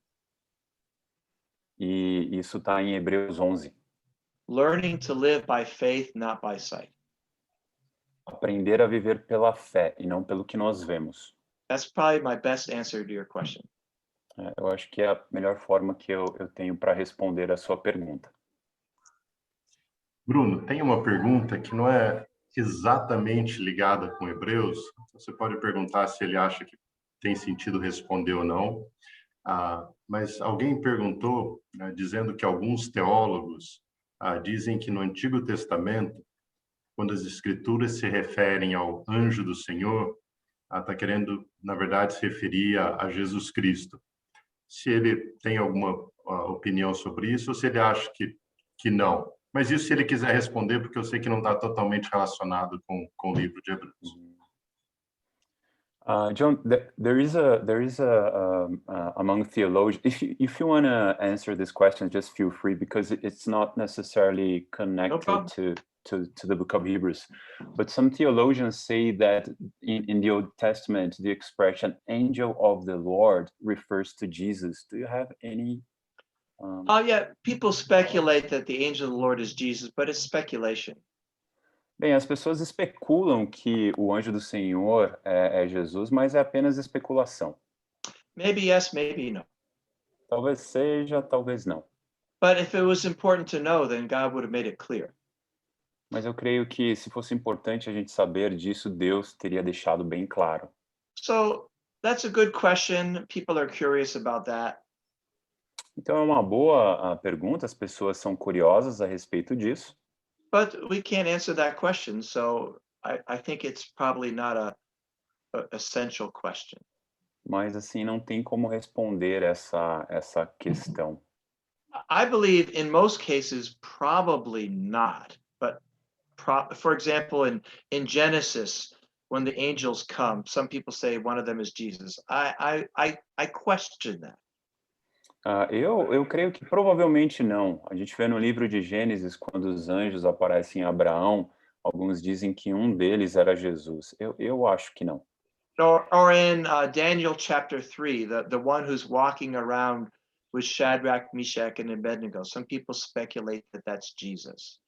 Speaker 1: E isso está em Hebreus 11.
Speaker 2: Learning to live by faith, not by sight.
Speaker 1: Aprender a viver pela fé e não pelo que nós vemos.
Speaker 2: That's probably my best answer to your question.
Speaker 1: Eu acho que é a melhor forma que eu tenho para responder a sua pergunta.
Speaker 3: Bruno, tem uma pergunta que não é exatamente ligada com Hebreus. Você pode perguntar se ele acha que tem sentido responder ou não. Mas alguém perguntou, né, dizendo que alguns teólogos dizem que no Antigo Testamento, quando as Escrituras se referem ao anjo do Senhor, está querendo, na verdade, se referir a Jesus Cristo. Se ele tem alguma opinião sobre isso, ou se ele acha que não. Mas isso se ele quiser responder, porque eu sei que não está totalmente relacionado com o livro de Hebreus.
Speaker 1: John, there is among theologians. If you want to answer this question, just feel free, because it's not necessarily connected to the book of Hebrews. But some theologians say that in the Old Testament, the expression "angel of the Lord" refers to Jesus. Do you have any?
Speaker 2: Yeah, people speculate that the angel of the Lord is Jesus, but it's speculation.
Speaker 1: Bem, as pessoas especulam que o anjo do Senhor é Jesus, mas é apenas especulação.
Speaker 2: Maybe yes, maybe no.
Speaker 1: Talvez seja, talvez não.
Speaker 2: But if it was important to know, then God would have made it clear.
Speaker 1: Mas eu creio que se fosse importante a gente saber disso, Deus teria deixado bem claro.
Speaker 2: So that's a good question. People are curious about that.
Speaker 1: Então é uma boa pergunta, as pessoas são curiosas a respeito disso.
Speaker 2: But we can't answer that question, so I think it's probably not a essential question.
Speaker 1: Mas assim não tem como responder essa questão.
Speaker 2: I believe in most cases probably not. But for example, in Genesis, when the angels come, some people say one of them is Jesus. I question that.
Speaker 1: Eu creio que provavelmente não. A gente vê no livro de Gênesis, quando os anjos aparecem em Abraão, alguns dizem que um deles era Jesus. Eu acho que não.
Speaker 2: Or in Daniel chapter 3, the one who's walking around with Shadrach, Meshach, and Abednego. Some people speculate that that's Jesus.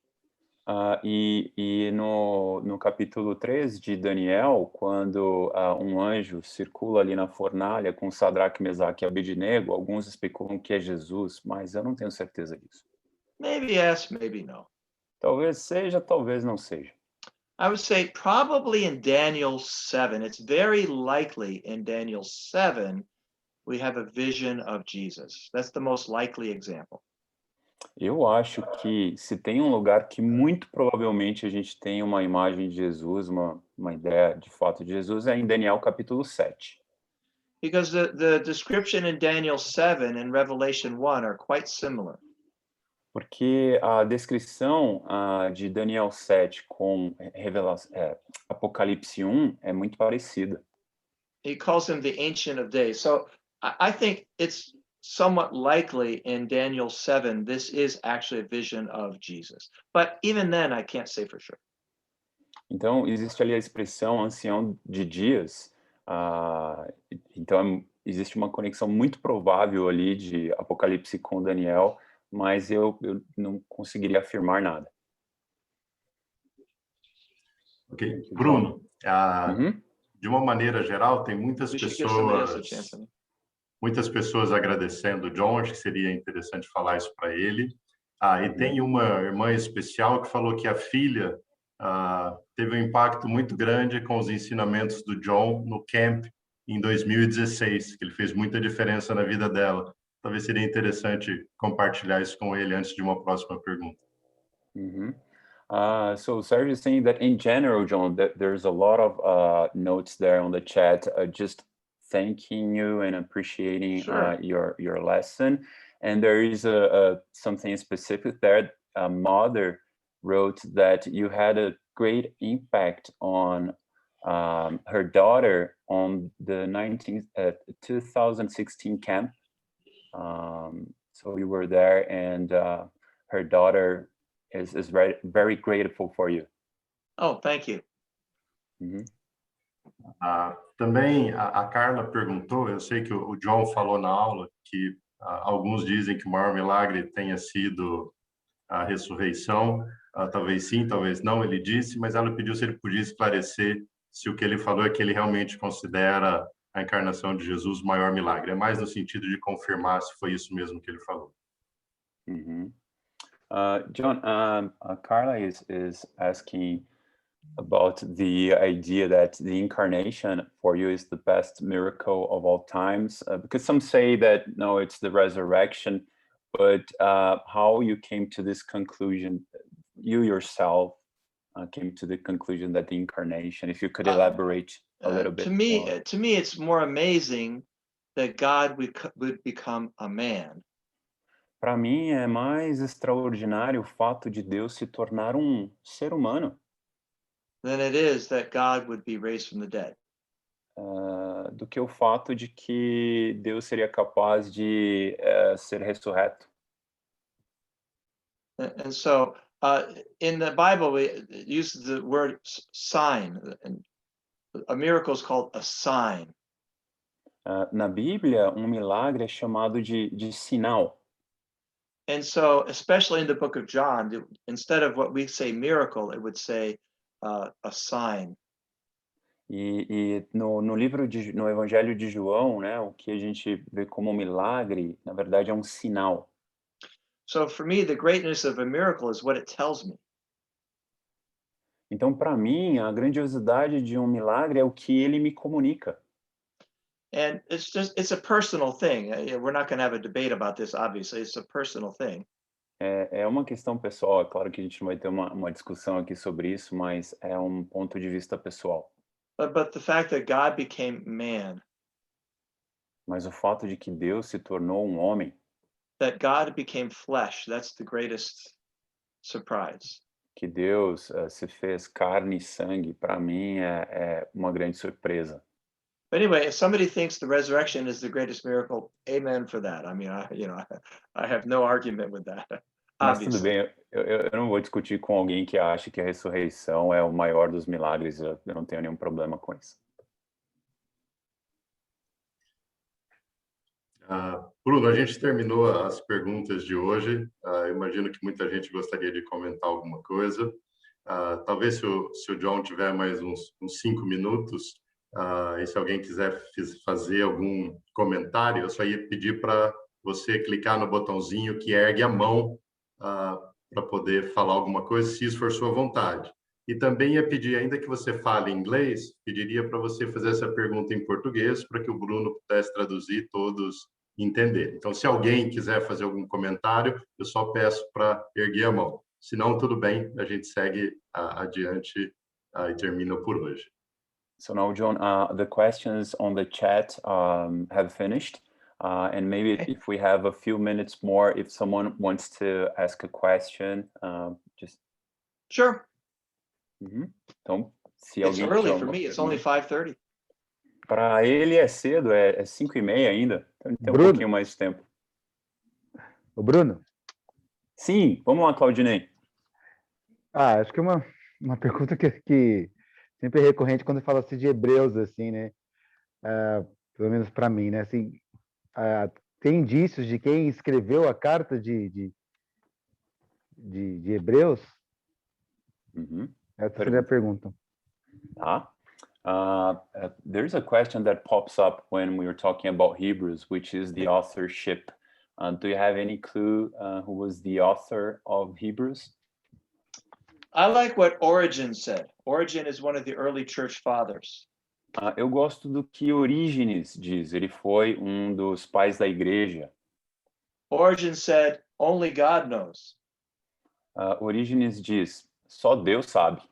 Speaker 1: E no capítulo 3 de Daniel, quando um anjo circula ali na fornalha com Sadraque, Mesaque e Abednego, alguns especulam que é Jesus, mas eu não tenho certeza disso.
Speaker 2: Maybe yes, maybe no.
Speaker 1: Talvez seja, talvez não seja.
Speaker 2: I would say probably in Daniel 7. It's very likely in Daniel 7 we have a vision of Jesus. That's the most likely example.
Speaker 1: Eu acho que se tem um lugar que muito provavelmente a gente tem uma imagem de Jesus, uma ideia de fato de Jesus, é em Daniel capítulo 7.
Speaker 2: Because the description in Daniel 7 and Revelation 1 are quite similar.
Speaker 1: Porque a descrição de Daniel 7 com Apocalipse 1 é muito parecida.
Speaker 2: He calls him the Ancient of Days. So I think it's somewhat likely in Daniel 7, this is actually a vision of Jesus. But even then, I can't say for sure.
Speaker 1: Então, existe ali a expressão ancião de dias. Então, existe uma conexão muito provável ali de Apocalipse com Daniel, mas eu não conseguiria afirmar nada.
Speaker 3: Ok. Bruno, de uma maneira geral, tem muitas pessoas agradecendo o John, acho que seria interessante falar isso para ele. Ah, e tem uma irmã especial que falou que a filha teve um impacto muito grande com os ensinamentos do John no camp em 2016, que ele fez muita diferença na vida dela. Talvez seria interessante compartilhar isso com ele antes de uma próxima pergunta.
Speaker 1: So Sergio is saying that in general, John, that there's a lot of notes there on the chat, just thanking you and appreciating
Speaker 2: Sure.
Speaker 1: your lesson. And there is something specific there. A mother wrote that you had a great impact on her daughter on the 2016 camp. So you were there, and her daughter is very, very grateful for you.
Speaker 2: Oh, thank you.
Speaker 3: Também a Carla perguntou, eu sei que o John falou na aula que alguns dizem que o maior milagre tenha sido a ressurreição, talvez sim, talvez não, ele disse, mas ela pediu se ele podia esclarecer se o que ele falou é que ele realmente considera a encarnação de Jesus o maior milagre. É mais no sentido de confirmar se foi isso mesmo que ele falou.
Speaker 1: John, Carla is asking about the idea that the incarnation for you is the best miracle of all times, because some say that no, it's the resurrection, but how you came to this conclusion, you yourself came to the conclusion that the incarnation, if you could elaborate a little bit
Speaker 2: to me,
Speaker 1: more.
Speaker 2: To me, it's more amazing that God would become a man.
Speaker 1: Para mim é mais extraordinário o fato de Deus se tornar ser humano.
Speaker 2: Than it is that God would be raised from the dead.
Speaker 1: Do que o fato de que Deus seria capaz de ser ressurreto.
Speaker 2: And so, in the Bible, we use the word sign, and a miracle is called a sign.
Speaker 1: Na Bíblia, milagre é chamado de sinal.
Speaker 2: And so, especially in the book of John, instead of what we say miracle, it would say a sign.
Speaker 1: E no Evangelho de João, né, o que a gente vê como milagre, na verdade é sinal.
Speaker 2: So for me, the greatness of a miracle is what it tells me.
Speaker 1: Então, para mim, a grandiosidade de milagre é o que ele me comunica.
Speaker 2: And it's a personal thing. We're not going to have a debate about this, obviously. It's a personal thing.
Speaker 1: É uma questão pessoal, é claro que a gente não vai ter uma discussão aqui sobre isso, mas é ponto de vista pessoal.
Speaker 2: But the fact that God became man,
Speaker 1: Mas o fato de que Deus se tornou homem,
Speaker 2: that God became flesh, that's the greatest surprise.
Speaker 1: que Deus se fez carne e sangue, para mim é uma grande surpresa.
Speaker 2: But anyway, if somebody thinks the resurrection is the greatest miracle, amen for that. I mean, I have no argument with that.
Speaker 1: Mas tudo
Speaker 2: Obviously.
Speaker 1: bem, eu não vou discutir com alguém que acha que a ressurreição é o maior dos milagres, eu não tenho nenhum problema com isso.
Speaker 3: Bruno, a gente terminou as perguntas de hoje. Imagino que muita gente gostaria de comentar alguma coisa. Talvez se o John tiver mais uns 5 minutos, e se alguém quiser fazer algum comentário, eu só ia pedir para você clicar no botãozinho que ergue a mão para poder falar alguma coisa, se isso for sua vontade. E também ia pedir, ainda que você fale inglês, pediria para você fazer essa pergunta em português, para que o Bruno pudesse traduzir todos entender. Então, se alguém quiser fazer algum comentário, eu só peço para erguer a mão. Se não, tudo bem, a gente segue adiante e termina por hoje.
Speaker 1: So now, John, the questions on the chat have finished. And maybe if we have a few minutes more, if someone wants to ask a question, just...
Speaker 2: Sure.
Speaker 1: Então, se
Speaker 2: It's
Speaker 1: alguém
Speaker 2: early for me. It's only 5:30.
Speaker 1: Para ele é cedo, é 5:30 ainda. Então tem
Speaker 4: Bruno.
Speaker 1: Um pouquinho mais de tempo.
Speaker 4: O Bruno?
Speaker 1: Sim, vamos lá, Claudinei.
Speaker 4: Acho que é uma pergunta que sempre é recorrente quando fala-se de Hebreus, assim, né? Pelo menos para mim, né? Assim, tem indícios de quem escreveu a carta de Hebreus? Essa seria a pergunta.
Speaker 1: There's a question that pops up when we were talking about Hebrews, which is the authorship Do you have any clue who was the author of Hebrews?
Speaker 2: I like what Origen said. Origen is one of the early church fathers.
Speaker 1: Eu gosto do que Orígenes diz. Ele foi um dos pais da igreja.
Speaker 2: Origen said, only God knows.
Speaker 1: Orígenes diz, só Deus sabe.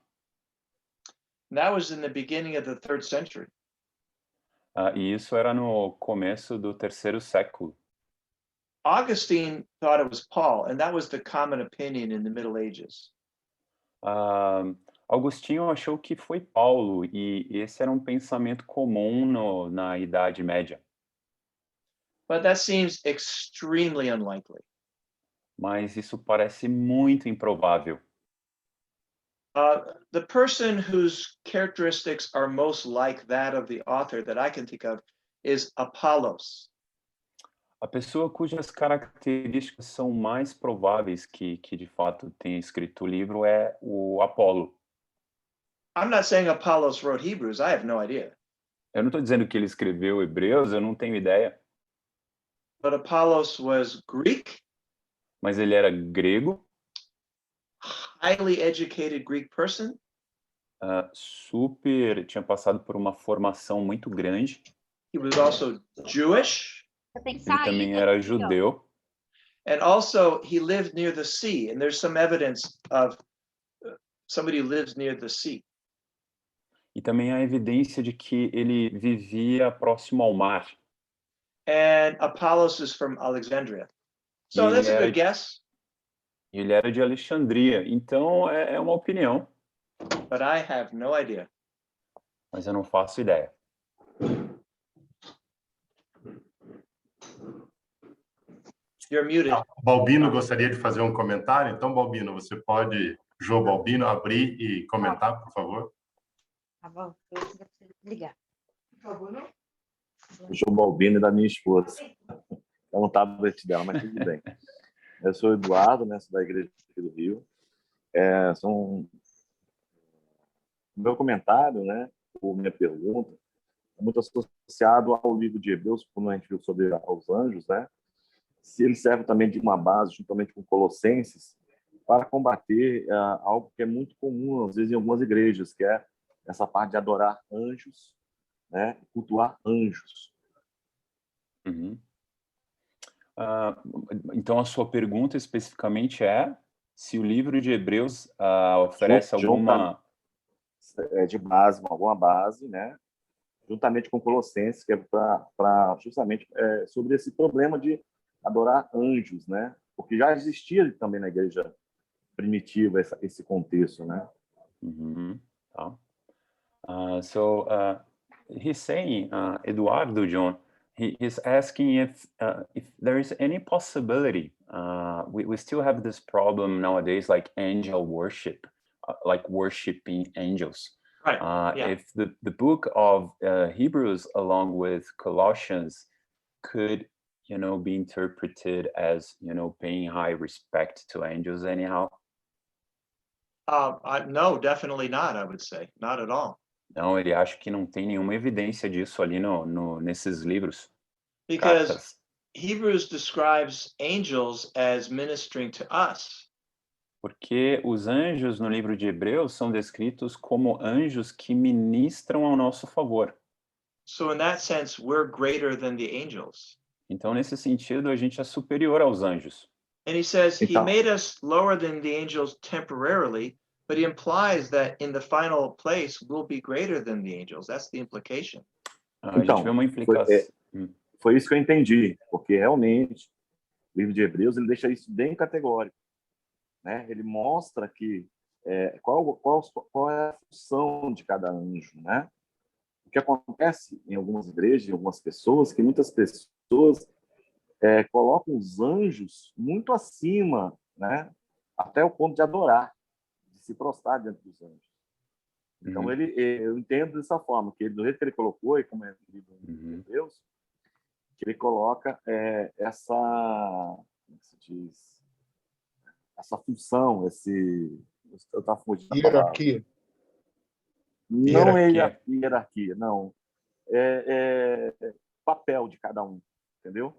Speaker 2: And that was in the beginning of the 3rd century.
Speaker 1: E isso era no começo do 3º século.
Speaker 2: Augustine thought it was Paul, and that was the common opinion in the Middle Ages.
Speaker 1: Agostinho achou que foi Paulo, e esse era um pensamento comum na Idade Média.
Speaker 2: But that seems extremely unlikely.
Speaker 1: Mas isso parece muito improvável.
Speaker 2: The person whose characteristics are most like that of the author that I can think of is Apollos.
Speaker 1: A pessoa cujas características são mais prováveis que de fato tenha escrito o livro é o Apolo.
Speaker 2: I'm not saying Apollos wrote Hebrews. I have no idea.
Speaker 1: Eu não estou dizendo que ele escreveu Hebreus, eu não tenho ideia.
Speaker 2: But Apollos was Greek,
Speaker 1: Mas ele era grego,
Speaker 2: highly educated Greek person.
Speaker 1: tinha passado por uma formação muito grande.
Speaker 2: He was also Jewish.
Speaker 1: Ele também era judeu.
Speaker 2: And also he lived near the sea. And there's some evidence of somebody who lives near the sea.
Speaker 1: E também há evidência de que ele vivia próximo ao mar.
Speaker 2: And Apollos is from Alexandria. So that's a good guess.
Speaker 1: Ele era de Alexandria, então é uma opinião.
Speaker 2: But I have no idea.
Speaker 1: Mas eu não faço ideia.
Speaker 2: You're muted.
Speaker 3: Balbino gostaria de fazer um comentário. Então, Balbino, você pode, João Balbino, abrir e comentar, por favor?
Speaker 5: Tá bom, eu preciso ligar. Por favor, não?
Speaker 6: O João Balbino da minha esposa. É um tablet dela, mas tudo bem. Eu sou Eduardo, né, sou da igreja aqui do Rio. O meu comentário, né, ou minha pergunta, é muito associado ao livro de Hebreus, quando a gente viu sobre os anjos, né? Se ele serve também de uma base, juntamente com Colossenses, para combater algo que é muito comum, às vezes, em algumas igrejas, que é essa parte de adorar anjos, né, cultuar anjos.
Speaker 1: Uhum. Então, a sua pergunta especificamente é se o livro de Hebreus oferece alguma...
Speaker 6: de base, alguma base, né? Juntamente com Colossenses, que é para justamente sobre esse problema de adorar anjos, né? Porque já existia também na igreja primitiva esse contexto, né?
Speaker 1: Uhum. Tá. So he's saying, Eduardo, John, he's asking if there is any possibility. We still have this problem nowadays, like angel worship, like worshiping angels.
Speaker 2: Right.
Speaker 1: If the book of Hebrews, along with Colossians, could, be interpreted as, paying high respect to angels anyhow?
Speaker 2: No, definitely not, I would say. Not at all.
Speaker 1: Não, ele acha que não tem nenhuma evidência disso ali nesses livros.
Speaker 2: Because
Speaker 1: cartas.
Speaker 2: Hebrews describes angels as ministering to us.
Speaker 1: Porque os anjos no livro de Hebreus são descritos como anjos que ministram ao nosso favor.
Speaker 2: So in that sense, we're greater than the angels.
Speaker 1: Então, nesse sentido, a gente é superior aos anjos.
Speaker 2: And he says he
Speaker 6: Então,
Speaker 2: made us lower than the angels temporarily, but he implies that in the final place we'll be greater than the angels. That's the implication.
Speaker 1: A gente vê uma implicação.
Speaker 6: Foi isso que eu entendi, porque realmente o livro de Hebreus ele deixa isso bem categórico, né? Ele mostra que qual é a função de cada anjo, né? O que acontece em algumas igrejas, em algumas pessoas, que muitas pessoas colocam os anjos muito acima, né? Até o ponto de adorar, de se prostrar diante dos anjos. Então, eu entendo dessa forma, que do jeito que ele colocou, e como é o livro de Hebreus, que ele coloca essa, como se diz, essa função, eu estava fugindo da palavra.
Speaker 3: Hierarquia.
Speaker 6: Não é hierarquia, não. É papel de cada um, entendeu?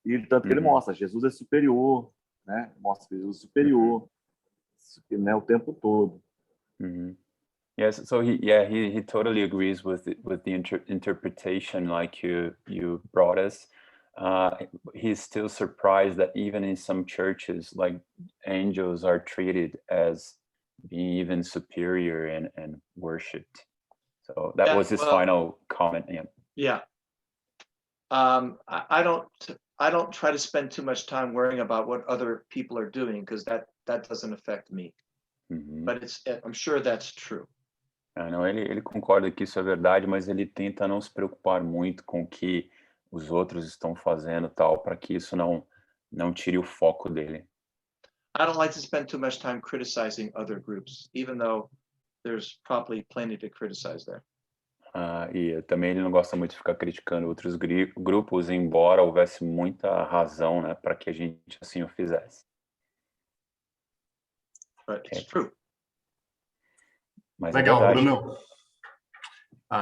Speaker 6: E tanto que ele mostra, Jesus é superior, né? Mostra Jesus superior, né? O tempo todo.
Speaker 1: Yes, so he totally agrees with the interpretation like you brought us. He's still surprised that even in some churches, like angels are treated as being even superior and worshipped. So that was his final comment.
Speaker 2: Yeah. I don't try to spend too much time worrying about what other people are doing, because that doesn't affect me. But I'm sure that's true.
Speaker 1: Não, ele concorda que isso é verdade, mas ele tenta não se preocupar muito com o que os outros estão fazendo, tal, para que isso não tire o foco dele.
Speaker 2: I don't like to spend too much time criticizing other groups, even though there's probably plenty to criticize there.
Speaker 1: E também ele não gosta muito de ficar criticando outros grupos, embora houvesse muita razão, né, para que a gente assim o fizesse.
Speaker 2: But it's true.
Speaker 1: Mas
Speaker 3: legal,
Speaker 1: é
Speaker 3: Bruno.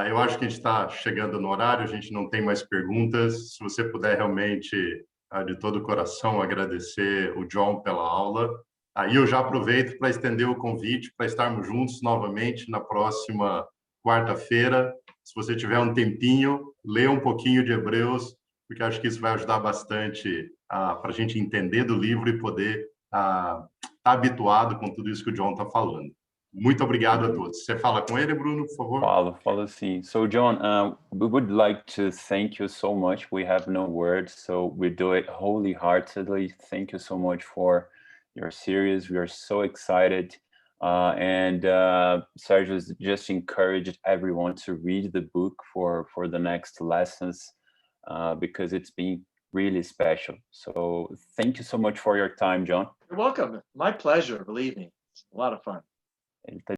Speaker 3: Eu acho que a gente está chegando no horário, a gente não tem mais perguntas. Se você puder realmente, de todo o coração, agradecer o John pela aula. Aí eu já aproveito para estender o convite para estarmos juntos novamente na próxima quarta-feira. Se você tiver um tempinho, lê um pouquinho de Hebreus, porque acho que isso vai ajudar bastante para a gente entender do livro e poder estar habituado com tudo isso que o John está falando. Muito obrigado a todos. Você fala com ele, Bruno, por favor?
Speaker 1: Falo sim. So, John, we would like to thank you so much. We have no words, so we do it wholeheartedly. Thank you so much for your series. We are so excited. And Sergio just encouraged everyone to read the book for the next lessons because it's been really special. So thank you so much for your time, John.
Speaker 2: You're welcome. My pleasure, believe me. It's a lot of fun.
Speaker 1: Ele tá